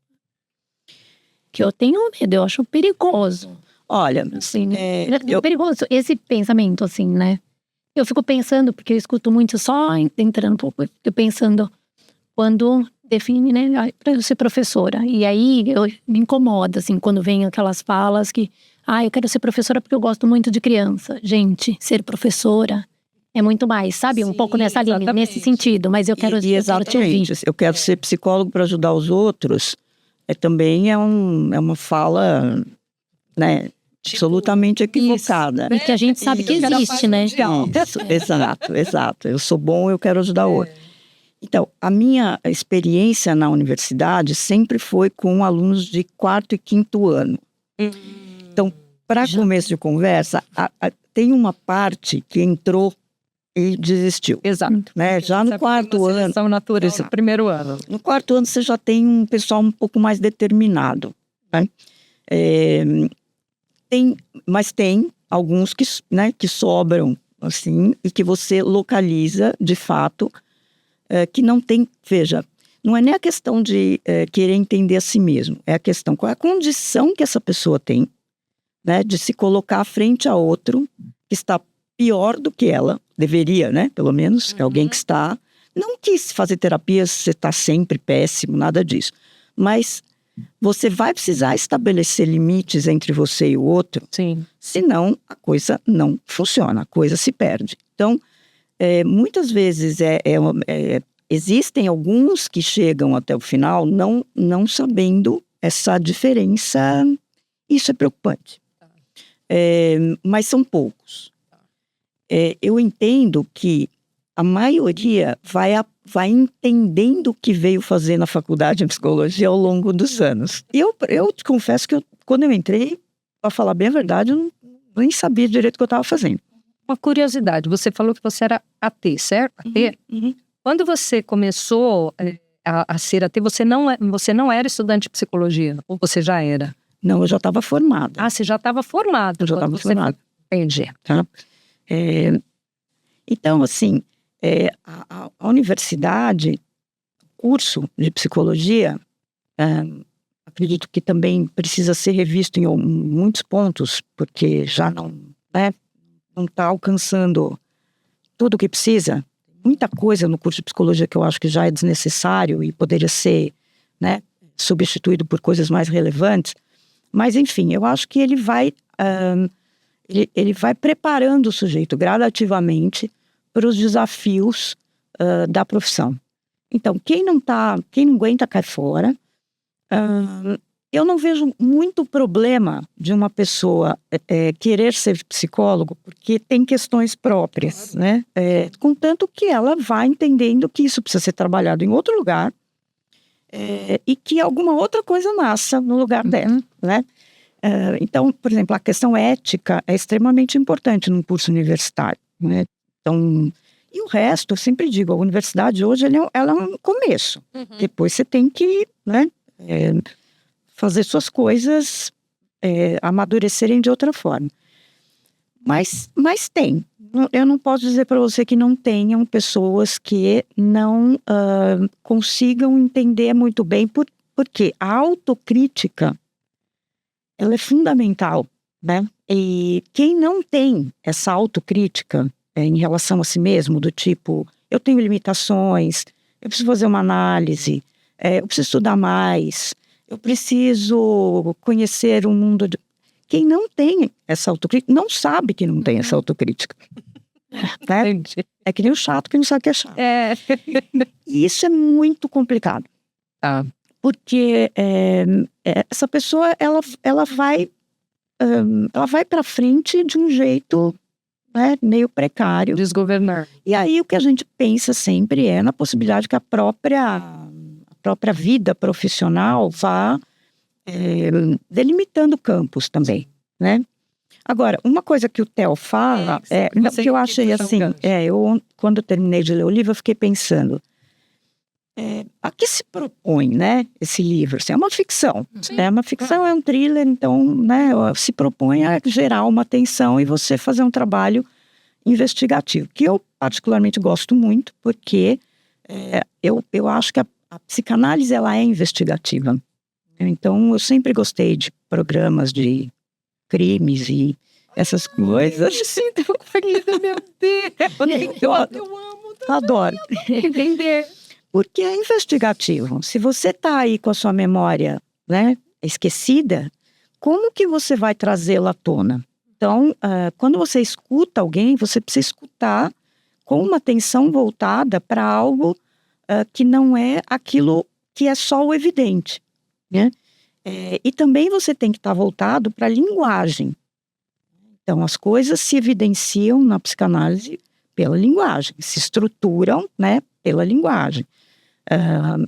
Que eu tenho medo, eu acho perigoso. Olha, assim, perigoso esse pensamento, assim, né? Eu fico pensando, porque eu escuto muito, só entrando um pouco, eu fico pensando quando define, né, para eu ser professora. E aí me incomoda, assim, quando vem aquelas falas que, eu quero ser professora porque eu gosto muito de criança. Gente, ser professora é muito mais, sabe? Sim, um pouco nessa linha, nesse sentido, mas eu quero te ouvir. Eu quero ser psicólogo para ajudar os outros. Também é uma fala, né, absolutamente equivocada. E que a gente sabe que existe, né? Exato. Eu sou bom, eu quero ajudar o outro. Então, a minha experiência na universidade sempre foi com alunos de 4º e 5º ano. Então, para começo de conversa, tem uma parte que entrou e desistiu. Exato. Né? Já no quarto ano. Seleção natureza, primeiro ano. No quarto ano você já tem um pessoal um pouco mais determinado. Né? Mas tem alguns que sobram, assim, e que você localiza, de fato, que não tem... Veja, não é nem a questão de querer entender a si mesmo, é a questão qual é a condição que essa pessoa tem, né, de se colocar frente a outro que está pior do que ela, deveria, né, pelo menos, alguém que está... Não quis fazer terapia, você está sempre péssimo, nada disso. Mas você vai precisar estabelecer limites entre você e o outro, Sim. senão a coisa não funciona, a coisa se perde. Então, muitas vezes existem alguns que chegam até o final não sabendo essa diferença. Isso é preocupante. Mas são poucos. Eu entendo que a maioria vai entendendo o que veio fazer na faculdade de psicologia ao longo dos anos. Eu te confesso que quando eu entrei, para falar bem a verdade, eu nem sabia direito o que eu estava fazendo. Uma curiosidade, você falou que você era AT, certo? AT? Uhum. Quando você começou a ser AT, você não era estudante de psicologia? Ou você já era? Não, eu já estava formada. Ah, você já estava formada. Eu já estava formada. Entendi. Tá? Então, assim, a universidade, curso de psicologia, acredito que também precisa ser revisto em muitos pontos, porque já não está alcançando tudo o que precisa. Muita coisa no curso de psicologia que eu acho que já é desnecessário e poderia ser, né, substituído por coisas mais relevantes. Mas, enfim, eu acho que ele vai preparando o sujeito gradativamente para os desafios da profissão. Então, quem não aguenta cai fora. Eu não vejo muito problema de uma pessoa querer ser psicólogo, porque tem questões próprias, né? Contanto que ela vá entendendo que isso precisa ser trabalhado em outro lugar e que alguma outra coisa nasça no lugar dela, né? Então, por exemplo, a questão ética é extremamente importante num curso universitário, né? Então, e o resto, eu sempre digo, a universidade hoje ela é um começo. Depois você tem que, né, fazer suas coisas amadurecerem de outra forma. Mas tem. Eu não posso dizer para você que não tenham pessoas que não consigam entender muito bem, porque a autocrítica ela é fundamental, né? E quem não tem essa autocrítica em relação a si mesmo, do tipo, eu tenho limitações, eu preciso fazer uma análise, eu preciso estudar mais, eu preciso conhecer o mundo. Quem não tem essa autocrítica, não sabe que não tem essa autocrítica. Né? É que nem o chato que não sabe que é chato. E isso é muito complicado. Porque essa pessoa, ela vai para frente de um jeito, né, meio precário. Desgovernar. E aí o que a gente pensa sempre é na possibilidade que a própria vida profissional vá delimitando campos também, né? Agora, uma coisa que o Theo fala, que eu achei assim, quando eu terminei de ler o livro, eu fiquei pensando, a que se propõe, né, esse livro? Assim, é uma ficção. É uma ficção, é um thriller, então, né, se propõe a gerar uma atenção e você fazer um trabalho investigativo, que eu particularmente gosto muito, porque eu acho que a psicanálise, ela é investigativa. Então, eu sempre gostei de programas de crimes e essas coisas. Meu Deus, eu amo. Adoro. Entender. Porque é investigativo. Se você está aí com a sua memória, né, esquecida, como que você vai trazê-la à tona? Então, quando você escuta alguém, você precisa escutar com uma atenção voltada para algo que não é aquilo que é só o evidente, né? E também você tem que estar voltado para a linguagem. Então, as coisas se evidenciam na psicanálise pela linguagem, se estruturam, né, pela linguagem.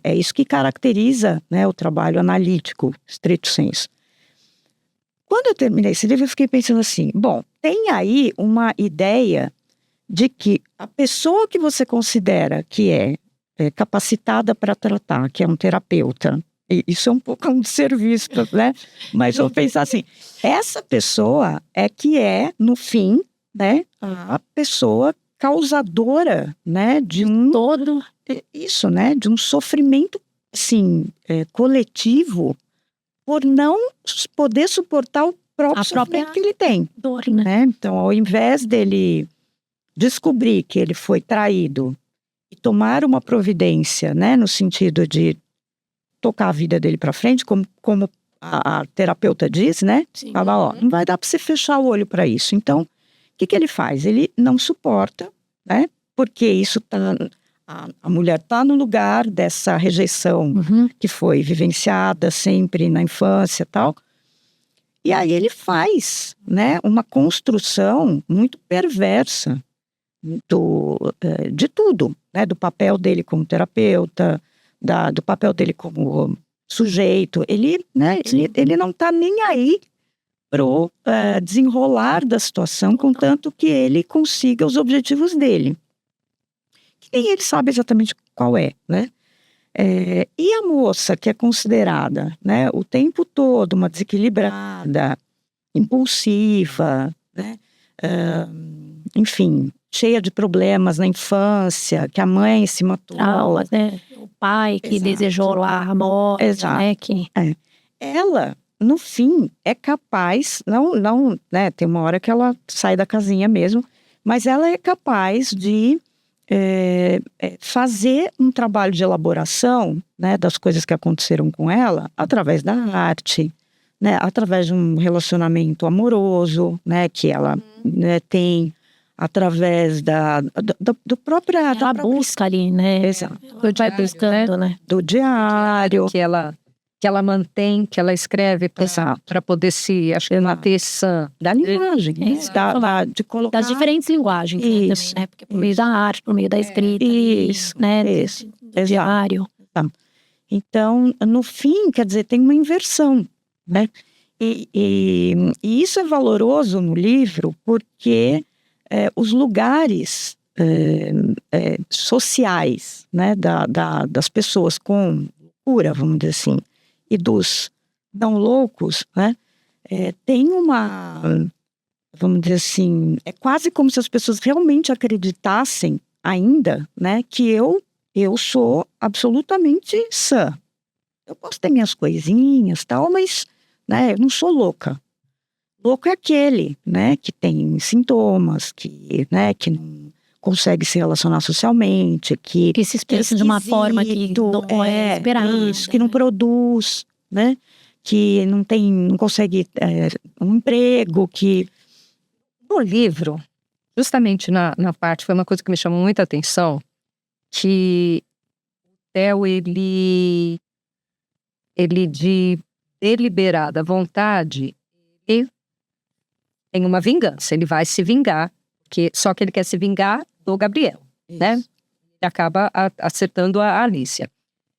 É isso que caracteriza, né, o trabalho analítico, stricto sensu. Quando eu terminei esse livro, eu fiquei pensando assim, bom, tem aí uma ideia de que a pessoa que você considera que é capacitada para tratar, que é um terapeuta, e isso é um pouco um desserviço, né? Mas vamos pensar assim, essa pessoa é que é, no fim, né, a pessoa causadora, né, de Todo. isso, né, de um sofrimento, assim, coletivo, por não poder suportar o próprio sofrimento que ele tem, dor, né? né? Então, ao invés dele descobrir que ele foi traído e tomar uma providência, né, no sentido de tocar a vida dele para frente, como a terapeuta diz, né? Sim. Fala, ó, não vai dar para você fechar o olho para isso. Então, o que ele faz? Ele não suporta, né? Porque isso tá, a mulher está no lugar dessa rejeição que foi vivenciada sempre na infância e tal. E aí ele faz, né, uma construção muito perversa de tudo, né? Do papel dele como terapeuta, do papel dele como sujeito. Ele não está nem aí pro desenrolar da situação, contanto que ele consiga os objetivos dele. Que nem ele sabe exatamente qual é, né? E a moça que é considerada, né, o tempo todo uma desequilibrada, impulsiva, né? Enfim, cheia de problemas na infância, que a mãe se matou. Traumas, né? O pai que desejou lá a morte, né? Ela, no fim, é capaz, não, né? Tem uma hora que ela sai da casinha mesmo, mas ela é capaz de fazer um trabalho de elaboração, né, das coisas que aconteceram com ela através da arte, né, através de um relacionamento amoroso, né, que ela né, tem, através do próprio... Ela busca ali, né? Exato. Ela vai buscando, né? Do diário. Que ela mantém, que ela escreve para poder se, acho que manter essa da linguagem, de colocar... Das diferentes linguagens, né, também, né? Porque por meio da arte, por meio da escrita, né? Do diário. Então, no fim, quer dizer, tem uma inversão, né? E isso é valoroso no livro porque os lugares sociais, né, das pessoas com cura, vamos dizer assim, e dos não loucos, né, tem uma, vamos dizer assim, é quase como se as pessoas realmente acreditassem ainda, né, que eu sou absolutamente sã. Eu posso ter minhas coisinhas, tal, mas, né, eu não sou louca. Louco é aquele, né, que tem sintomas, que não consegue se relacionar socialmente, que se expressa de uma forma que não é esperada. Isso, que não produz, né? Que não consegue um emprego, que... No livro, justamente na parte, foi uma coisa que me chamou muita atenção, que o Theo, ele de deliberada vontade, ele tem uma vingança, ele vai se vingar, só que ele quer se vingar do Gabriel, né? Ele acaba acertando a Alicia.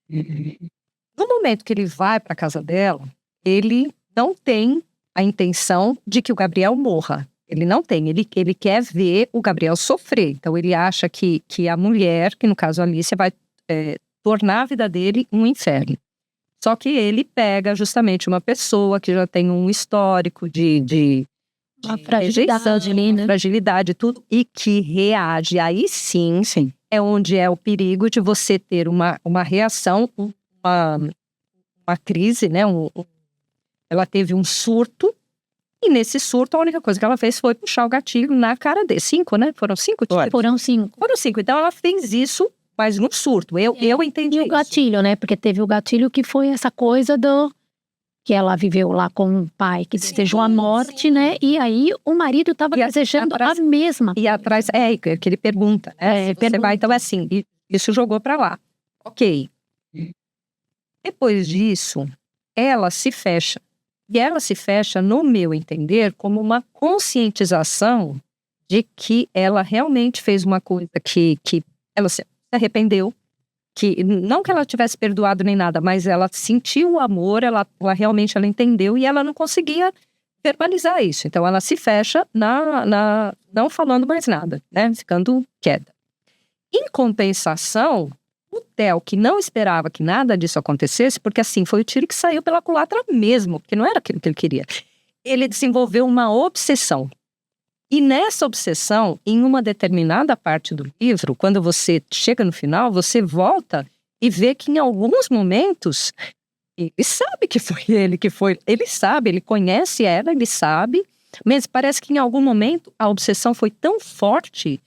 No momento que ele vai para a casa dela, ele não tem a intenção de que o Gabriel morra. Ele não tem, ele quer ver o Gabriel sofrer. Então ele acha que a mulher, que no caso a Alicia, vai tornar a vida dele um inferno. Só que ele pega justamente uma pessoa que já tem um histórico de uma fragilidade ali, né? Fragilidade, tudo, e que reage. Aí sim, é onde é o perigo de você ter uma reação, uma crise, né? Ela teve um surto, e nesse surto a única coisa que ela fez foi puxar o gatilho na cara dele. 5, né? Foram 5? Foram 5. Foram 5. Então ela fez isso, mas no surto. Eu entendi. E o gatilho, né? Porque teve o gatilho que foi essa coisa que ela viveu lá com um pai que desejou a morte, né? E aí o marido estava desejando a mesma. E atrás, que ele pergunta, né? Você vai, então é assim, isso jogou para lá. Ok. Depois disso, ela se fecha. E ela se fecha, no meu entender, como uma conscientização de que ela realmente fez uma coisa que ela se arrependeu. Que não que ela tivesse perdoado nem nada, mas ela sentiu o amor, ela realmente entendeu e ela não conseguia verbalizar isso. Então, ela se fecha não falando mais nada, né? Ficando quieta. Em compensação, o Theo, que não esperava que nada disso acontecesse, porque assim, foi o tiro que saiu pela culatra mesmo, porque não era aquilo que ele queria. Ele desenvolveu uma obsessão. E nessa obsessão, em uma determinada parte do livro, quando você chega no final, você volta e vê que em alguns momentos, ele sabe que foi ele que foi. Ele sabe, ele conhece ela, ele sabe, mas parece que em algum momento a obsessão foi tão forte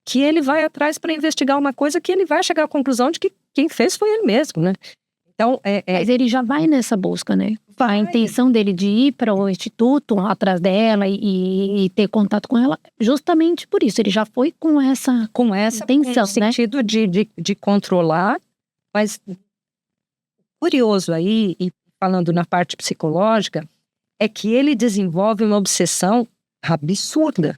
que ele vai atrás para investigar uma coisa que ele vai chegar à conclusão de que quem fez foi ele mesmo, né? Então, Mas ele já vai nessa busca, né? A intenção dele de ir para o instituto atrás dela e ter contato com ela, justamente por isso. Ele já foi com essa intenção, no né? sentido de controlar, mas curioso aí, e falando na parte psicológica, é que ele desenvolve uma obsessão absurda.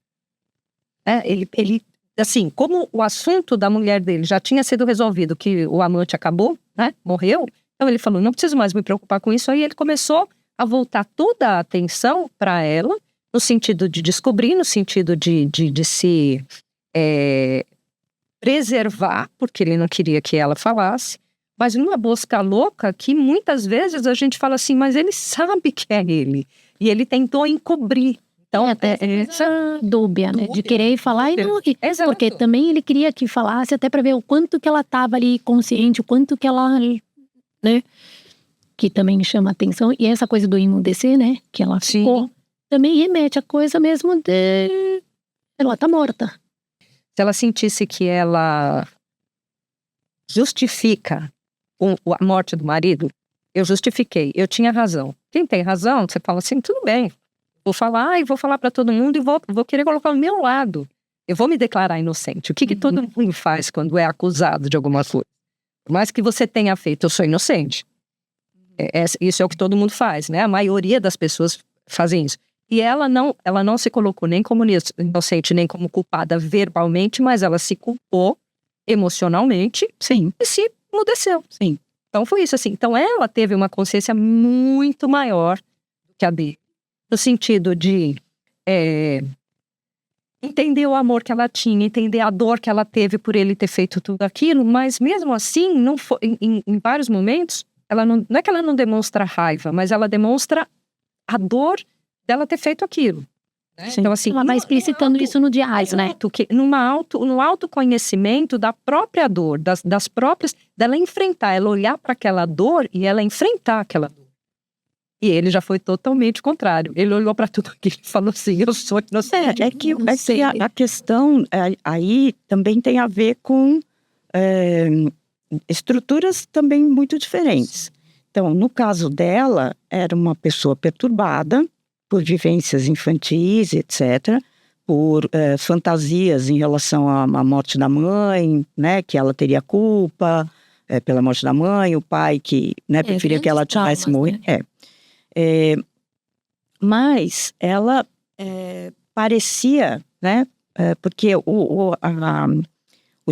Ele, assim, como o assunto da mulher dele já tinha sido resolvido, que o amante acabou, né, morreu, então ele falou, não preciso mais me preocupar com isso, aí ele começou a voltar toda a atenção para ela, no sentido de descobrir, no sentido de se preservar, porque ele não queria que ela falasse, mas numa busca louca que muitas vezes a gente fala assim, mas ele sabe que é ele, e ele tentou encobrir. Então, essa dúbia, né? De querer falar e não... Exato. Porque também ele queria que falasse até para ver o quanto que ela estava ali consciente, o quanto que ela... né? Que também chama atenção. E essa coisa do emudecer, né? Que ela ficou... Também remete à coisa mesmo de... Ela tá morta. Se ela sentisse que ela justifica a morte do marido, eu justifiquei, eu tinha razão. Quem tem razão, você fala assim, tudo bem. Vou falar e vou falar para todo mundo e vou querer colocar o meu lado. Eu vou me declarar inocente. O que todo mundo faz quando é acusado de alguma coisa? Por mais que você tenha feito, eu sou inocente. Isso é o que todo mundo faz, né? A maioria das pessoas fazem isso. E ela não se colocou nem como inocente, nem como culpada verbalmente, mas ela se culpou emocionalmente. Sim. E se emudeceu. Sim. Então foi isso, assim. Então ela teve uma consciência muito maior do que a dele. No sentido de entender o amor que ela tinha, entender a dor que ela teve por ele ter feito tudo aquilo, mas mesmo assim, não foi, em vários momentos, ela não é que ela não demonstra raiva, mas ela demonstra a dor dela ter feito aquilo. Então, assim, Ela vai explicitando isso no diário, né? No autoconhecimento da própria dor, das próprias, dela enfrentar, ela olhar para aquela dor e ela enfrentar aquela dor. E ele já foi totalmente contrário. Ele olhou para tudo aquilo e falou assim, eu sou inocente. É que a questão aí também tem a ver com estruturas também muito diferentes. Então, no caso dela, era uma pessoa perturbada por vivências infantis, etc., por fantasias em relação à morte da mãe, né, que ela teria culpa pela morte da mãe, o pai que preferia que ela tivesse morrido. Né? Mas ela parecia, né, porque o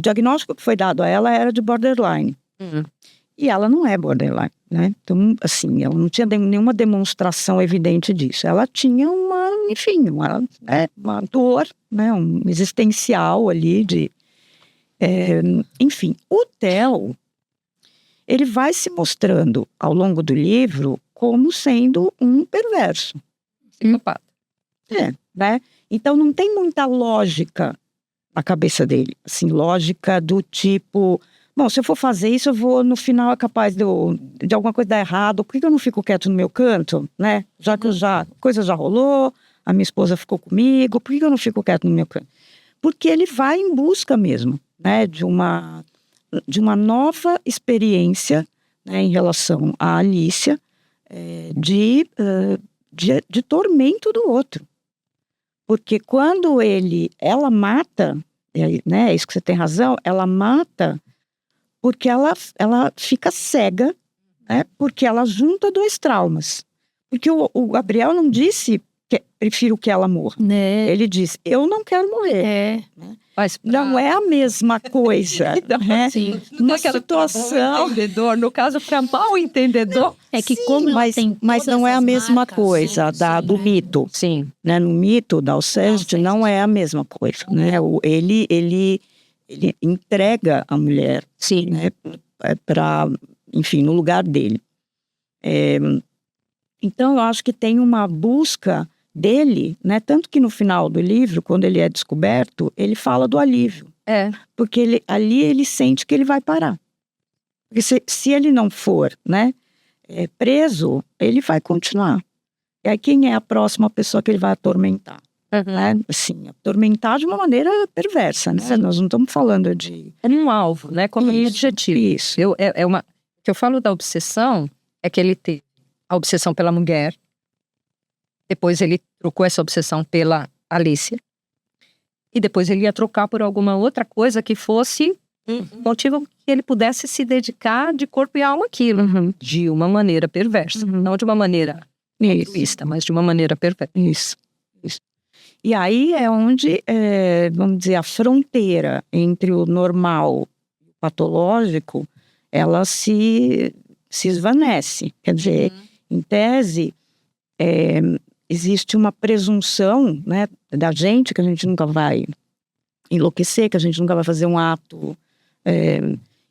diagnóstico que foi dado a ela era de borderline. E ela não é borderline, né? Então, assim, ela não tinha nenhuma demonstração evidente disso. Ela tinha uma dor, né, um existencial ali de... enfim, o Theo, ele vai se mostrando ao longo do livro como sendo um perverso. Psicopata. Né? Então não tem muita lógica na cabeça dele. Assim, lógica do tipo, bom, se eu for fazer isso, eu vou, no final, é capaz de alguma coisa dar errado. Por que eu não fico quieto no meu canto, né? Já que a coisa já rolou, a minha esposa ficou comigo, por que eu não fico quieto no meu canto? Porque ele vai em busca mesmo, né, de uma nova experiência, né, em relação à Alicia, de tormento do outro. Porque quando ela mata, né, isso que você tem razão, ela mata porque ela fica cega, né, porque ela junta dois traumas. Porque o Gabriel não disse que prefiro que ela morra. Né? Ele disse, eu não quero morrer. Né? não é a mesma coisa, né? Sim. Uma situação... Entendedor, no caso, para mal entendedor. É que Sim, como mas tem não é a todas essas mesma marcas, coisa sim, do mito. Sim. Né? No mito da Alceste não é a mesma coisa. Né? Ele entrega a mulher, Sim. né? Enfim, no lugar dele. Então, eu acho que tem uma busca dele, né? Tanto que no final do livro, quando ele é descoberto, ele fala do alívio. Porque ali ele sente que ele vai parar. Porque se ele não for, né, preso, ele vai continuar. E aí quem é a próxima pessoa que ele vai atormentar? Né? Assim, atormentar de uma maneira perversa, né? Nós não estamos falando de... É um alvo, né? Como um objetivo. Isso. O que eu falo da obsessão é que ele teve a obsessão pela mulher, depois ele trocou essa obsessão pela Alicia, e depois ele ia trocar por alguma outra coisa que fosse motivo que ele pudesse se dedicar de corpo e alma àquilo, de uma maneira perversa, não de uma maneira altruísta, mas de uma maneira perversa. Isso. E aí é onde, vamos dizer, a fronteira entre o normal e o patológico, ela se esvanece. Quer dizer, em tese, existe uma presunção, né, da gente, que a gente nunca vai enlouquecer, que a gente nunca vai fazer um ato.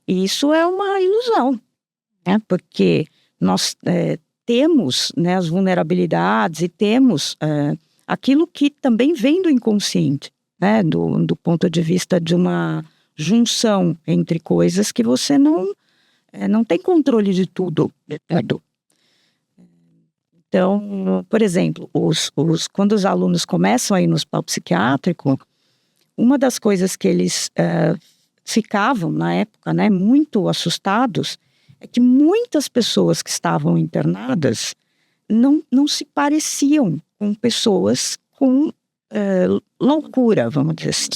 E isso é uma ilusão, né, porque nós temos, né, as vulnerabilidades e temos aquilo que também vem do inconsciente, né, do ponto de vista de uma junção entre coisas que você não tem controle de tudo. Então, por exemplo, quando os alunos começam a ir no hospital psiquiátrico, uma das coisas que eles ficavam, na época, né, muito assustados, é que muitas pessoas que estavam internadas não se pareciam com pessoas com loucura, vamos dizer assim.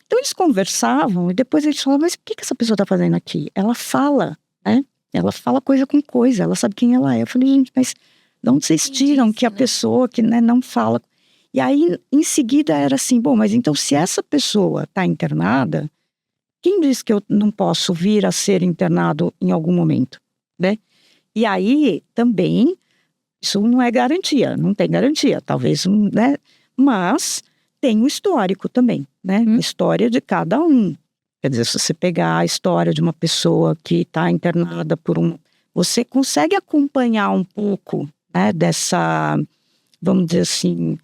Então, eles conversavam e depois eles falavam, mas o que essa pessoa está fazendo aqui? Ela fala, né? Ela fala coisa com coisa, ela sabe quem ela é. Eu falei, gente, mas de onde vocês tiram que a pessoa que, né, não fala... E aí, em seguida, era assim, bom, mas então se essa pessoa está internada, quem diz que eu não posso vir a ser internado em algum momento, né? E aí, também, isso não é garantia, não tem garantia, talvez, né? Mas tem um histórico também, né? A história de cada um. Quer dizer, se você pegar a história de uma pessoa que está internada você consegue acompanhar um pouco, né, dessa, vamos dizer assim,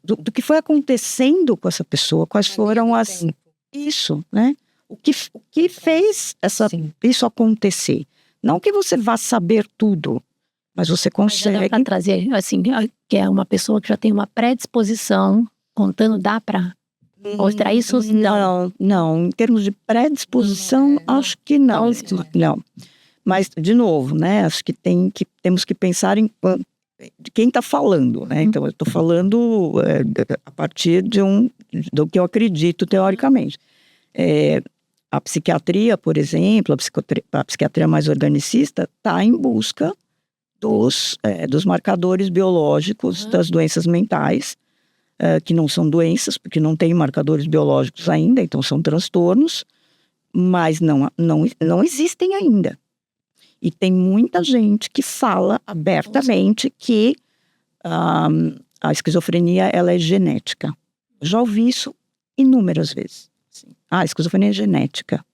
do que foi acontecendo com essa pessoa, quais foram isso, né? O que fez isso acontecer. Não que você vá saber tudo, mas você consegue... Mas dá para trazer, assim, que é uma pessoa que já tem uma predisposição, contando, dá para mostrar isso? Não. Em termos de predisposição, acho que não. Não. Mas, de novo, né? Acho que temos que pensar de quem está falando, né? Então, eu estou falando a partir do que eu acredito teoricamente. A psiquiatria, por exemplo, a psiquiatria mais organicista, está em busca dos marcadores biológicos das doenças mentais, que não são doenças, porque não tem marcadores biológicos ainda, então são transtornos, mas não existem ainda. E tem muita gente que fala abertamente que a esquizofrenia ela é genética. Já ouvi isso inúmeras vezes. A esquizofrenia é genética.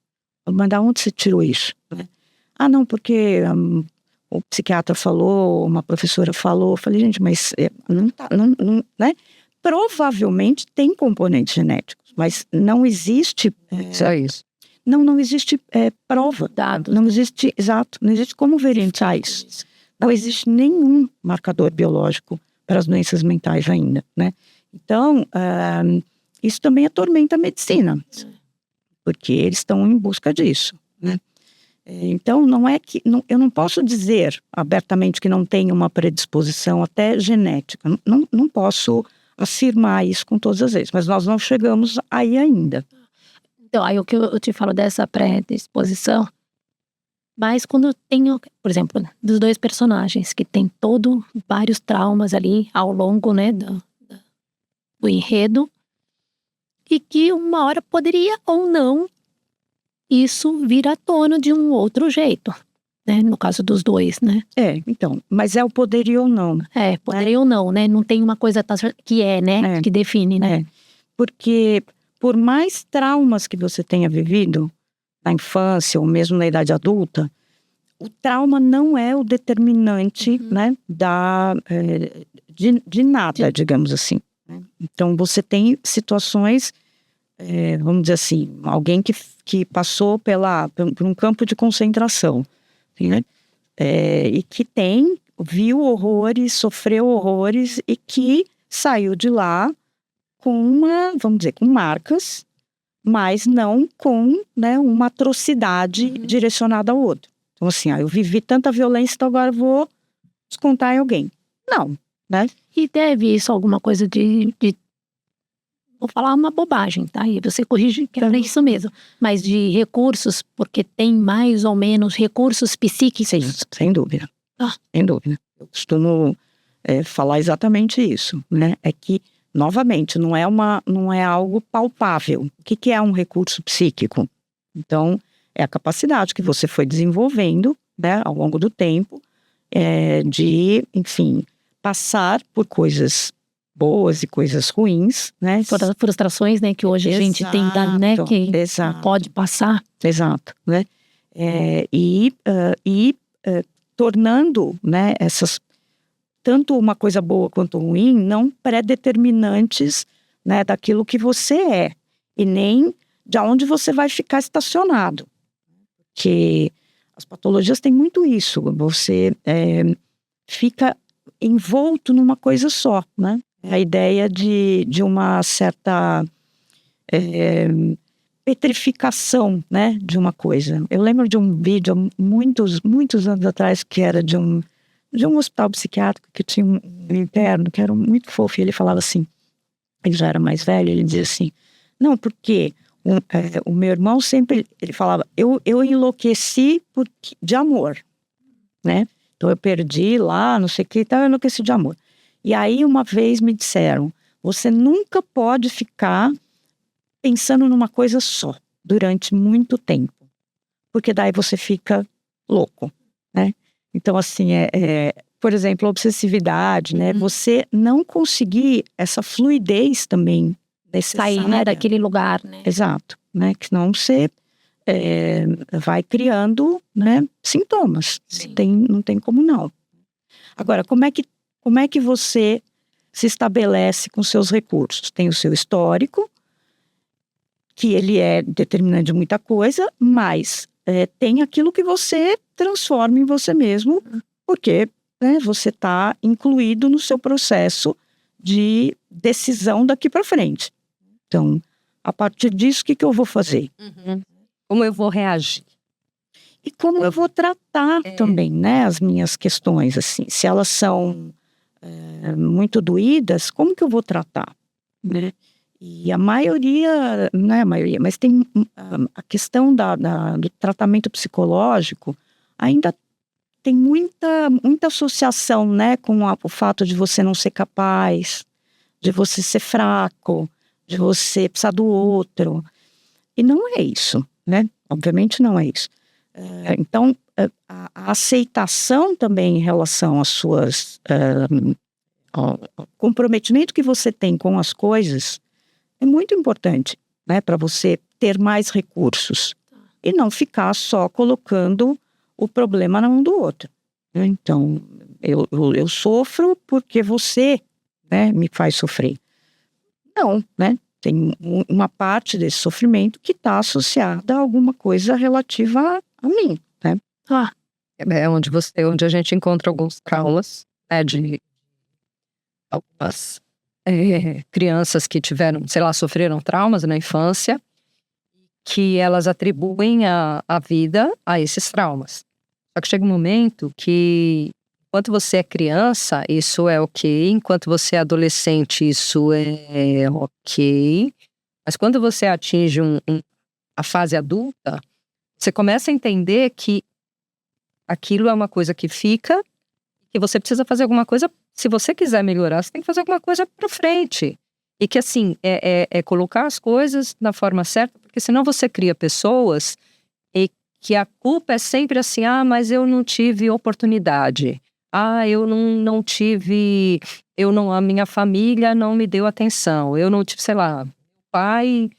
Mas de onde você tirou isso? Não, porque o psiquiatra falou, uma professora falou. Eu falei, gente, mas né? Provavelmente tem componentes genéticos, mas não existe... Só isso. Não existe prova. Não existe, exato, não existe como verificar isso. Não existe nenhum marcador biológico para as doenças mentais ainda, né? Então, isso também atormenta a medicina, porque eles estão em busca disso, né? Então, não é que... eu não posso dizer abertamente que não tem uma predisposição até genética. Não posso afirmar isso com todas as vezes, mas nós não chegamos aí ainda. Então, aí o que eu te falo dessa predisposição, mas quando eu tenho, por exemplo, dos dois personagens que tem vários traumas ali ao longo, né, do enredo, e que uma hora poderia ou não isso vir à tona de um outro jeito, né? No caso dos dois, né? Então, mas é o poderia ou não. Poderia ou não, né? Não tem uma coisa que né? Que define, né? Porque por mais traumas que você tenha vivido na infância ou mesmo na idade adulta, o trauma não é o determinante, né, de nada, digamos assim. Então, você tem situações, vamos dizer assim, alguém que passou por um campo de concentração, né? E que viu horrores, sofreu horrores e que saiu de lá com vamos dizer, com marcas, mas não com, né, uma atrocidade direcionada ao outro. Então, assim, eu vivi tanta violência, então agora eu vou descontar em alguém. Não, né? E teve isso alguma coisa vou falar uma bobagem, tá? E você corrige que era isso mesmo. Mas de recursos, porque tem mais ou menos recursos psíquicos. Sim, sem dúvida. Sem dúvida. Eu costumo falar exatamente isso, né? É que, novamente, não é algo palpável. O que é um recurso psíquico? Então, é a capacidade que você foi desenvolvendo, né, ao longo do tempo, de, enfim, passar por coisas boas e coisas ruins, né? Frustrações, né, que hoje a gente tem, né, que pode passar. Exato, né? E tornando, né, tanto uma coisa boa quanto ruim, não pré-determinantes, né, daquilo que você é, e nem de onde você vai ficar estacionado. Porque as patologias têm muito isso, você fica envolto numa coisa só, né? A ideia de uma certa petrificação, né, de uma coisa. Eu lembro de um vídeo há muitos anos atrás que era de um hospital psiquiátrico que tinha um interno que era muito fofo e ele falava assim, ele já era mais velho, ele dizia assim, não, porque o meu irmão sempre, ele falava, eu enlouqueci de amor, né? Então eu perdi lá, não sei o que, então eu enlouqueci de amor. E aí uma vez me disseram, você nunca pode ficar pensando numa coisa só durante muito tempo, porque daí você fica louco, né? Então assim, por exemplo, a obsessividade, né? Você não conseguir essa fluidez também necessária. Sair, né, daquele lugar, né? Exato, né? Que senão você vai criando, né, sintomas. Não tem como não. Agora, como é que você se estabelece com seus recursos? Tem o seu histórico, que ele é determinante de muita coisa, mas tem aquilo que você transforma em você mesmo, porque você está incluído no seu processo de decisão daqui para frente. Então, a partir disso, o que eu vou fazer? Como eu vou reagir? E como eu vou tratar também, né, as minhas questões, assim. Se elas são muito doídas, como que eu vou tratar? Né? E a maioria, não é a maioria, mas tem a questão do tratamento psicológico, ainda tem muita associação, né, com o fato de você não ser capaz, de você ser fraco, de você precisar do outro. E não é isso, né? Obviamente não é isso. Então, a aceitação também em relação às suas... ao comprometimento que você tem com as coisas é muito importante, né? Para você ter mais recursos. E não ficar só colocando o problema na mão do outro. Né? Então, eu sofro porque você, né, me faz sofrer. Não, né? Tem uma parte desse sofrimento que está associada a alguma coisa relativa a mim, né? É onde a gente encontra alguns traumas, né, de algumas crianças que tiveram, sei lá, sofreram traumas na infância, que elas atribuem a vida a esses traumas. Só que chega um momento que, enquanto você é criança, isso é ok. Enquanto você é adolescente, isso é ok. Mas quando você atinge a fase adulta, você começa a entender que aquilo é uma coisa que fica, que você precisa fazer alguma coisa. Se você quiser melhorar, você tem que fazer alguma coisa para frente. E que, assim, é colocar as coisas na forma certa, porque senão você cria pessoas e que a culpa é sempre assim, mas eu não tive oportunidade. Eu não tive, a minha família não me deu atenção. Eu não tive, sei lá, o pai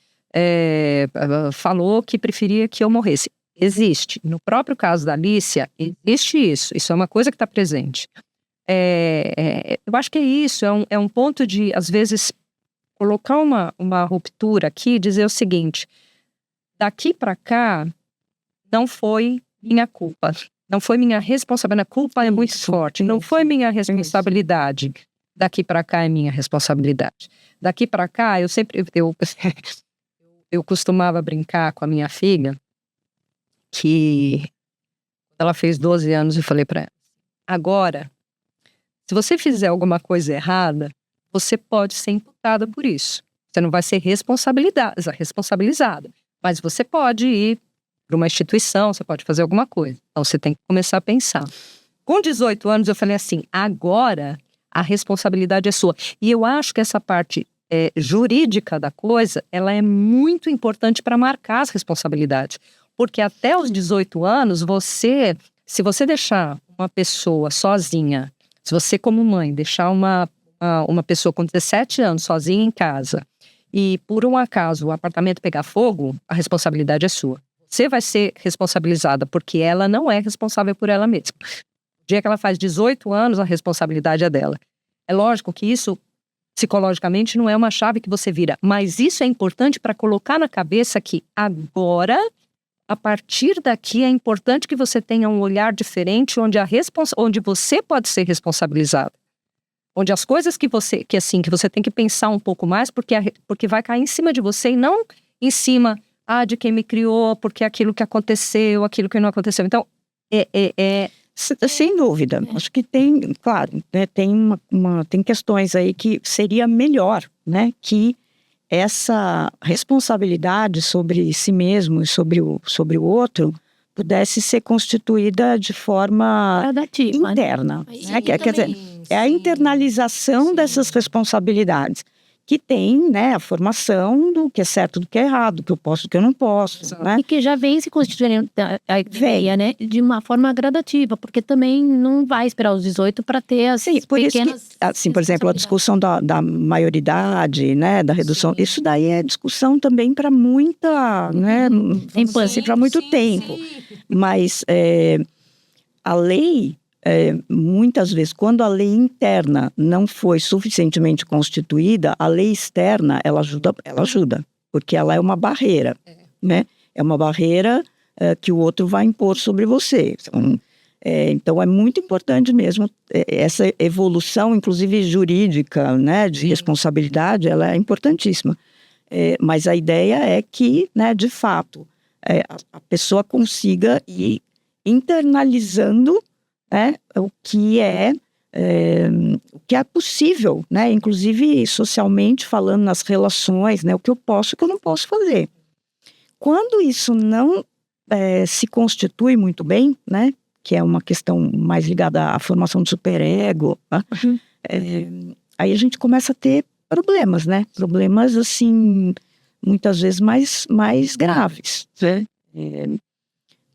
falou que preferia que eu morresse. Existe. No próprio caso da Alicia, existe isso. Isso é uma coisa que está presente. Eu acho que é isso, é um ponto de, às vezes, colocar uma ruptura aqui e dizer o seguinte: daqui para cá não foi minha culpa, não foi minha responsabilidade. A culpa é muito forte, não foi minha responsabilidade. Daqui para cá é minha responsabilidade. Daqui para cá, eu costumava brincar com a minha filha, que ela fez 12 anos, e falei para ela: agora, se você fizer alguma coisa errada, você pode ser imputada por isso. Você não vai ser responsabilizada, mas você pode ir para uma instituição, você pode fazer alguma coisa. Então você tem que começar a pensar. Com 18 anos eu falei assim: agora a responsabilidade é sua. E eu acho que essa parte jurídica da coisa, ela é muito importante para marcar as responsabilidades. Porque até os 18 anos, se você deixar uma pessoa sozinha, se você como mãe deixar uma pessoa com 17 anos sozinha em casa e por um acaso o apartamento pegar fogo, a responsabilidade é sua. Você vai ser responsabilizada porque ela não é responsável por ela mesma. O dia que ela faz 18 anos, a responsabilidade é dela. É lógico que isso, psicologicamente, não é uma chave que você vira, mas isso é importante para colocar na cabeça que agora, a partir daqui, é importante que você tenha um olhar diferente, onde você pode ser responsabilizado. Onde as coisas que você tem que pensar um pouco mais, porque vai cair em cima de você e não em cima de quem me criou, porque aquilo que aconteceu, aquilo que não aconteceu. Então, sem dúvida. Acho que tem, claro, né, tem questões aí que seria melhor, né, que essa responsabilidade sobre si mesmo e sobre o outro pudesse ser constituída de forma gradativa, interna. Né? Quer dizer, é a internalização dessas responsabilidades, que tem, né, a formação do que é certo, do que é errado, do que eu posso, do que eu não posso. Né? E que já vem se constituindo a ideia, né, de uma forma gradativa, porque também não vai esperar os 18 para ter as pequenas... Assim, por exemplo, a discussão da maioridade, né, da redução, isso daí é discussão também para muita, né, infância, para muito tempo. Mas a lei... muitas vezes, quando a lei interna não foi suficientemente constituída, a lei externa, ela ajuda, porque ela é uma barreira, né? É uma barreira que o outro vai impor sobre você. Então, é muito importante mesmo essa evolução, inclusive jurídica, né, de responsabilidade, ela é importantíssima. Mas a ideia é que, né, de fato, a pessoa consiga ir internalizando o que é possível, né? Inclusive socialmente falando, nas relações, né? O que eu posso e o que eu não posso fazer. Quando isso não se constitui muito bem, né? Que é uma questão mais ligada à formação do superego, né? Aí a gente começa a ter problemas, né? Problemas, assim, muitas vezes mais graves, né?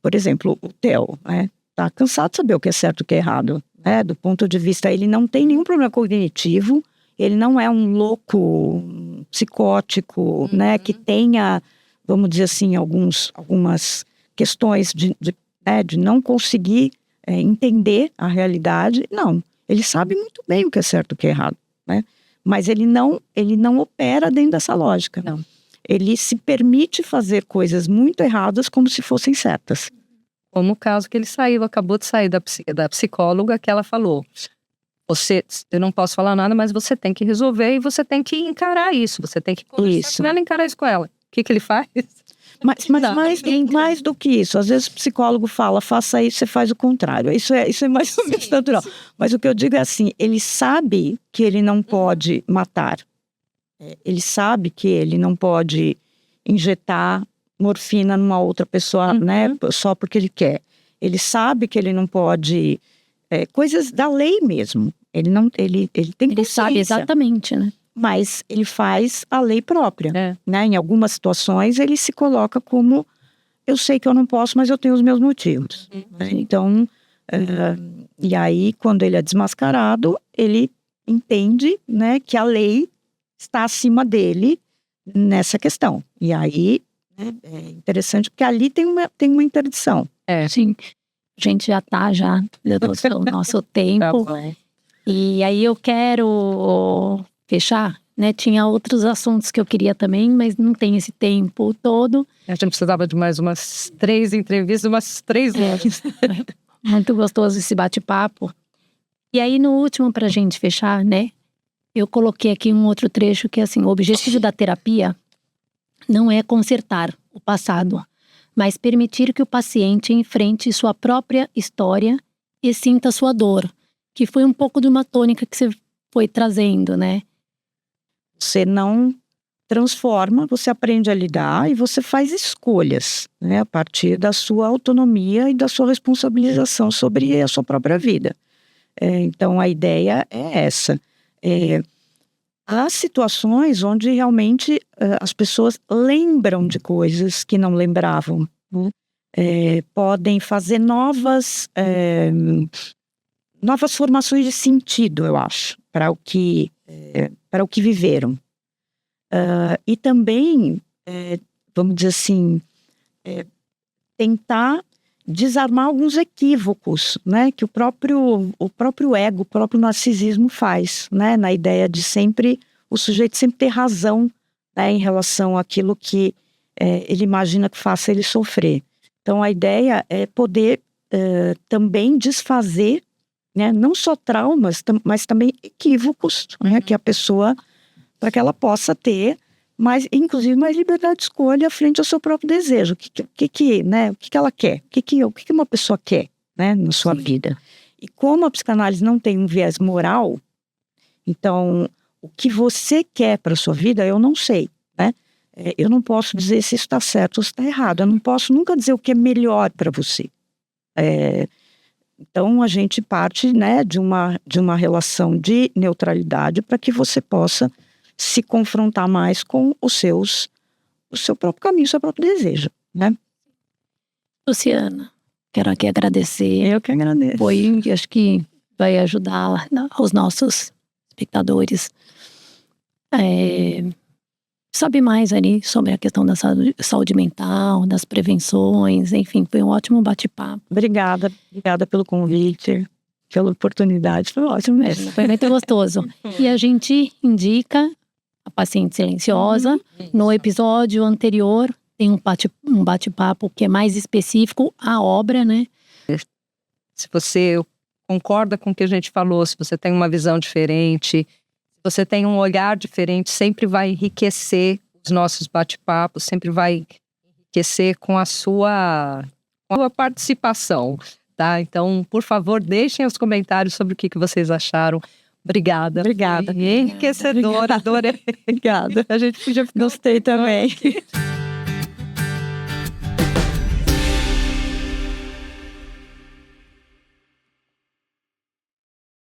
Por exemplo, o Theo, né? Tá cansado de saber o que é certo e o que é errado, né? Do ponto de vista, ele não tem nenhum problema cognitivo, ele não é um louco psicótico, né? Que tenha, vamos dizer assim, algumas questões de não conseguir entender a realidade. Não, ele sabe muito bem o que é certo e o que é errado, né? Mas ele não opera dentro dessa lógica. Não. Ele se permite fazer coisas muito erradas como se fossem certas. Como o caso que ele acabou de sair da psicóloga, que ela falou: eu não posso falar nada, mas você tem que resolver e você tem que encarar isso. Você tem que conversar com ela e encarar isso com ela. O que ele faz? Mas mais do que isso, às vezes o psicólogo fala, faça isso, você faz o contrário. Isso é mais ou menos natural. Mas o que eu digo é assim, ele sabe que ele não pode matar. Ele sabe que ele não pode injetar morfina numa outra pessoa, né, só porque ele quer. Ele sabe que ele não pode... coisas da lei mesmo. Ele tem consciência. Ele sabe exatamente, né? mas ele faz a lei própria, É. né? Em algumas situações ele se coloca como eu sei que eu não posso, mas eu tenho os meus motivos. Né? Então, e aí quando ele é desmascarado, ele entende, né, que a lei está acima dele nessa questão. E aí é interessante porque ali tem uma interdição. Sim, a gente já deu o nosso tempo. Tá bom. E aí eu quero fechar, né? Tinha outros assuntos que eu queria também, mas não tem esse tempo todo. A gente precisava de mais umas 3 entrevistas, umas 3 horas. Muito gostoso esse bate-papo. E aí no último, pra gente fechar, né? Eu coloquei aqui um outro trecho que é assim, o objetivo da terapia não é consertar o passado, mas permitir que o paciente enfrente sua própria história e sinta sua dor, que foi um pouco de uma tônica que você foi trazendo, né? Você não transforma, você aprende a lidar e você faz escolhas, né, a partir da sua autonomia e da sua responsabilização sobre a sua própria vida. Então a ideia é essa. Há situações onde realmente as pessoas lembram de coisas que não lembravam, né? Podem fazer novas formações de sentido, eu acho, para o que viveram. E também, vamos dizer assim, tentar desarmar alguns equívocos, né, que o próprio ego, o próprio narcisismo faz, né, na ideia de o sujeito sempre ter razão, né, em relação àquilo que ele imagina que faça ele sofrer. Então a ideia é poder também desfazer, né, não só traumas, mas também equívocos, né, que a pessoa, para que ela possa ter inclusive mais liberdade de escolha frente ao seu próprio desejo. O que ela quer? O que uma pessoa quer, né, na sua vida? E como a psicanálise não tem um viés moral, então o que você quer para a sua vida eu não sei, né? Eu não posso dizer se isso está certo ou se está errado. Eu não posso nunca dizer o que é melhor para você. Então a gente parte, né, de uma relação de neutralidade para que você possa se confrontar mais com o seu próprio caminho, o seu próprio desejo, né? Luciana, quero aqui agradecer. Eu que agradeço. Acho que vai ajudar os nossos espectadores. Sabe mais ali sobre a questão da saúde mental, das prevenções, enfim, foi um ótimo bate-papo. Obrigada pelo convite, pela oportunidade, foi ótimo mesmo. Foi muito gostoso. E a gente indica a Paciente Silenciosa. No episódio anterior tem um bate-papo que é mais específico à obra, né? Se você concorda com o que a gente falou, se você tem uma visão diferente, se você tem um olhar diferente, sempre vai enriquecer os nossos bate-papos, sempre vai enriquecer com a sua participação, tá? Então, por favor, deixem os comentários sobre o que vocês acharam. Obrigada. Obrigada. Enriquecedora, adorei. Obrigada. A gente podia ficar... Gostei também.